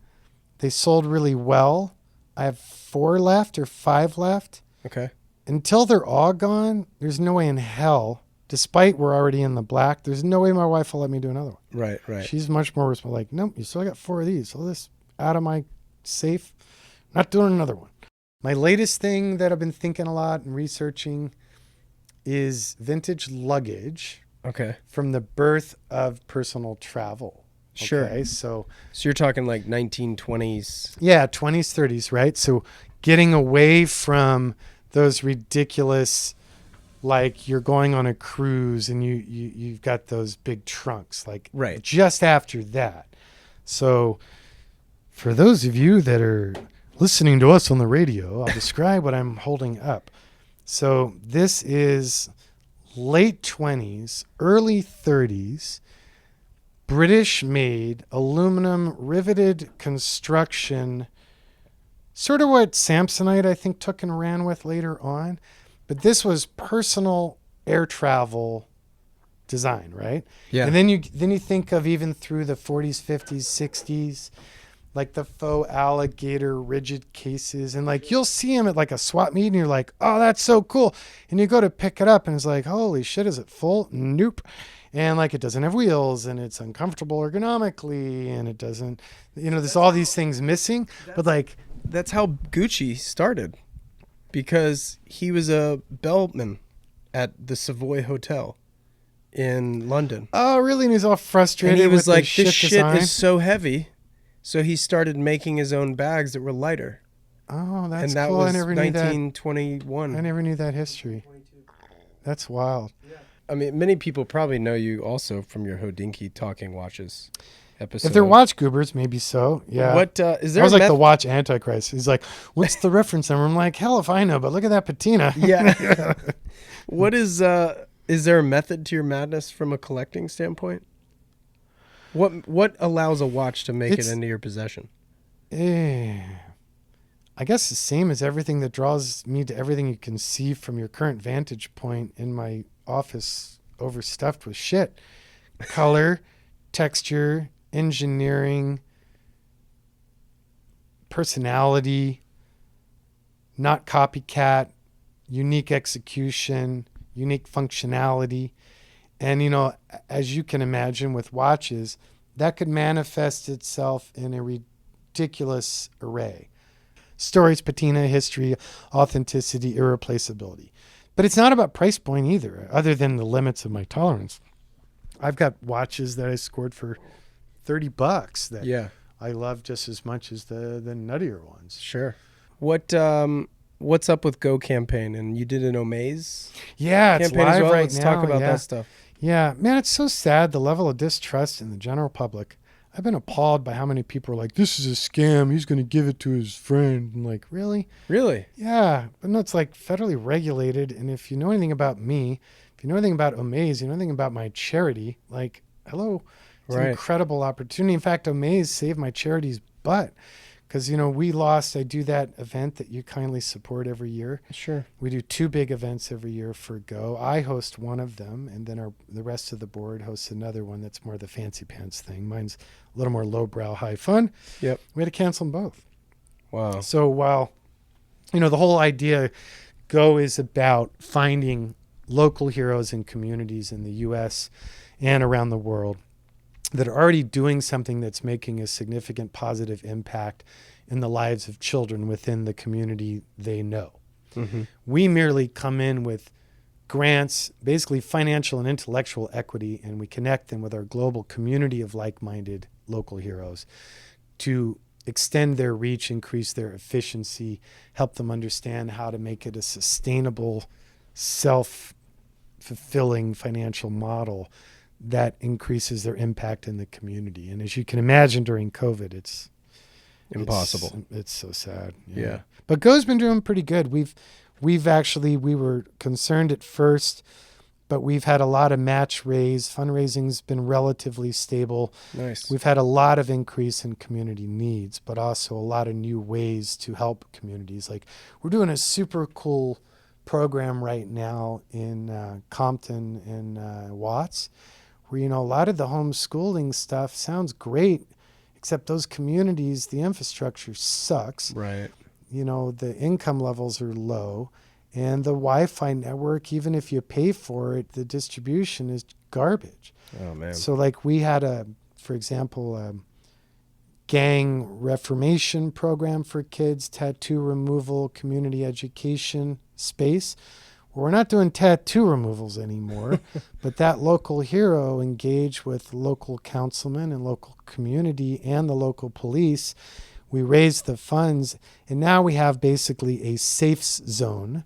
They sold really well. I have 4 left or 5 left. Okay. Until they're all gone, there's no way in hell, despite we're already in the black, there's no way my wife will let me do another one. Right. She's much more responsible. Like, nope, you still got 4 of these. So this out of my safe. Not doing another one. My latest thing that I've been thinking a lot and researching is vintage luggage. Okay. From the birth of personal travel. Sure. Okay, so you're talking like 1920s. Yeah, 20s, 30s, right? So getting away from those ridiculous, like you're going on a cruise and you've got those big trunks, like right. Just after that. So for those of you that are listening to us on the radio, I'll describe what I'm holding up. So this is late 20s, early 30s, British-made aluminum riveted construction, sort of what Samsonite I think took and ran with later on, but this was personal air travel design, right? Yeah. And then you think of even through the 40s, 50s, 60s, like the faux alligator rigid cases. And like, you'll see them at like a swap meet and you're like, oh, that's so cool. And you go to pick it up and it's like, holy shit, is it full? Nope. And like, it doesn't have wheels and it's uncomfortable ergonomically and it doesn't, there's all these things missing, but like, That's how Gucci started, because he was a bellman at the Savoy Hotel in London. oh, really? And he's all frustrated. And he was with like, the this shit design? is so heavy. So he started making his own bags that were lighter. Oh, that's And that cool. was I never knew that. 1921. I never knew that history. That's wild. I mean, many people probably know you also from your Hodinkee Talking Watches episode. If they're watch goobers, maybe so. Yeah. What is there? I was like the watch antichrist. He's like, what's the reference number? I'm like, hell if I know, but look at that patina. Yeah. What is there a method to your madness from a collecting standpoint? What allows a watch to make it into your possession? I guess the same as everything that draws me to everything you can see from your current vantage point in my office overstuffed with shit. Color, texture, engineering, personality, not copycat, unique execution, unique functionality. And, as you can imagine with watches, that could manifest itself in a ridiculous array. Stories, patina, history, authenticity, irreplaceability. But it's not about price point either, other than the limits of my tolerance. I've got watches that I scored for $30 that I love just as much as the nuttier ones. Sure. What's up with Go campaign? And you did an Omaze it's campaign live as well? right Let's now. talk about that stuff. Yeah, man, it's so sad, the level of distrust in the general public. I've been appalled by how many people are like, this is a scam. He's going to give it to his friend. I'm like, really? Really? Yeah. But no, it's like federally regulated. And if you know anything about me, if you know anything about Omaze, you know anything about my charity, like, hello, it's an incredible opportunity. In fact, Omaze saved my charity's butt. Because, I do that event that you kindly support every year. Sure. We do 2 big events every year for Go. I host one of them, and then the rest of the board hosts another one that's more the fancy pants thing. Mine's a little more lowbrow, high fun. Yep. We had to cancel them both. Wow. So while, the whole idea, Go is about finding local heroes and communities in the U.S. and around the world that are already doing something that's making a significant positive impact in the lives of children within the community they know. Mm-hmm. We merely come in with grants, basically financial and intellectual equity, and we connect them with our global community of like-minded local heroes to extend their reach, increase their efficiency, help them understand how to make it a sustainable, self-fulfilling financial model that increases their impact in the community. And as you can imagine, during COVID, it's impossible. It's so sad. Yeah. But Go's been doing pretty good. We were concerned at first, but we've had a lot of match raise. Fundraising's been relatively stable. Nice. We've had a lot of increase in community needs, but also a lot of new ways to help communities. Like, we're doing a super cool program right now in Compton and Watts, where, a lot of the homeschooling stuff sounds great, except those communities, the infrastructure sucks. Right. The income levels are low, and the Wi-Fi network, even if you pay for it, the distribution is garbage. Oh, man. So like we had for example, a gang reformation program for kids, tattoo removal, community education space. We're not doing tattoo removals anymore, but that local hero engaged with local councilmen and local community and the local police. We raised the funds, and now we have basically a safe zone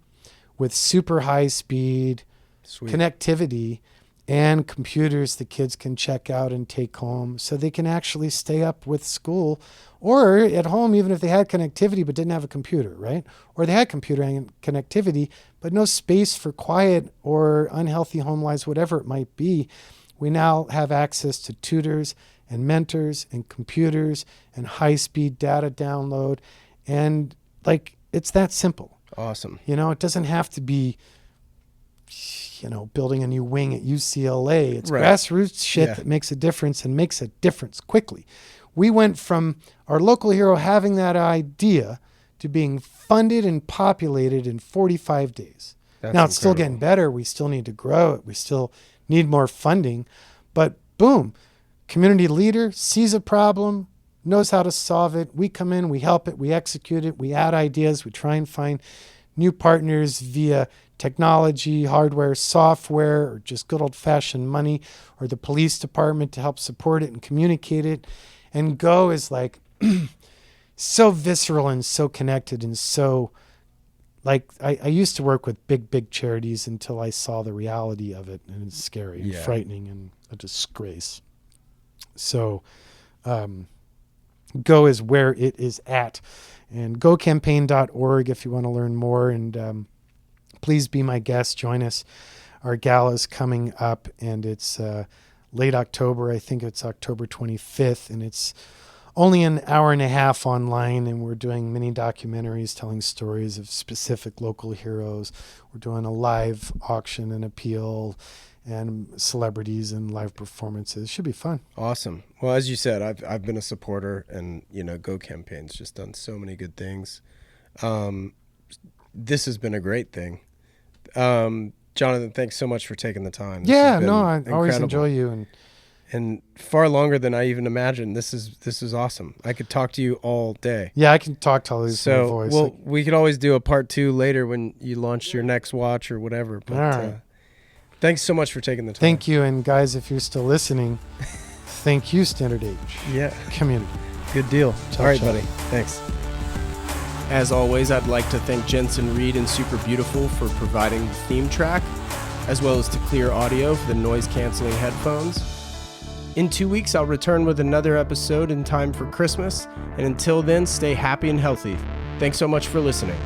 with super high speed connectivity and computers the kids can check out and take home so they can actually stay up with school, or at home, even if they had connectivity but didn't have a computer, right? Or they had computer and connectivity but no space for quiet or unhealthy home lives, whatever it might be. We now have access to tutors and mentors and computers and high-speed data download. And like, it's that simple. Awesome. It doesn't have to be, building a new wing at UCLA. It's grassroots shit that makes a difference and makes a difference quickly. we went from our local hero having that idea to being funded and populated in 45 days. That's now, it's still incredible. getting better. We still need to grow it. We still need more funding. But boom, community leader sees a problem, knows how to solve it. We come in, we help it, we execute it, we add ideas, we try and find new partners via technology, hardware, software, or just good old-fashioned money, or the police department to help support it and communicate it. And Go is like so visceral and so connected and so like I used to work with big charities until I saw the reality of it, and it's scary and frightening and a disgrace. So Go is where it is at. And gocampaign.org if you want to learn more. And please be my guest. Join us. Our gala is coming up, and it's late October. I think it's October 25th, and it's only an hour and a half online, and we're doing mini documentaries telling stories of specific local heroes. We're doing a live auction and appeal and celebrities and live performances. Should be fun. Awesome. Well, as you said, I've been a supporter, and Go Campaign's just done so many good things. This has been a great thing. Jonathan, thanks so much for taking the time. I always enjoy you, and far longer than I even imagined. This is awesome. I could talk to you all day. Yeah, I can talk to lose my voice. Well, we could always do a part 2 later when you launch your next watch or whatever. But, all right. Thanks so much for taking the time. Thank you. And guys, if you're still listening, thank you, Standard Age community. Good deal. Ciao, All right, ciao. buddy. Thanks. As always, I'd like to thank Jensen Reed and Super Beautiful for providing the theme track, as well as to Clear Audio for the noise-canceling headphones. In 2 weeks, I'll return with another episode in time for Christmas, and until then, stay happy and healthy. Thanks so much for listening.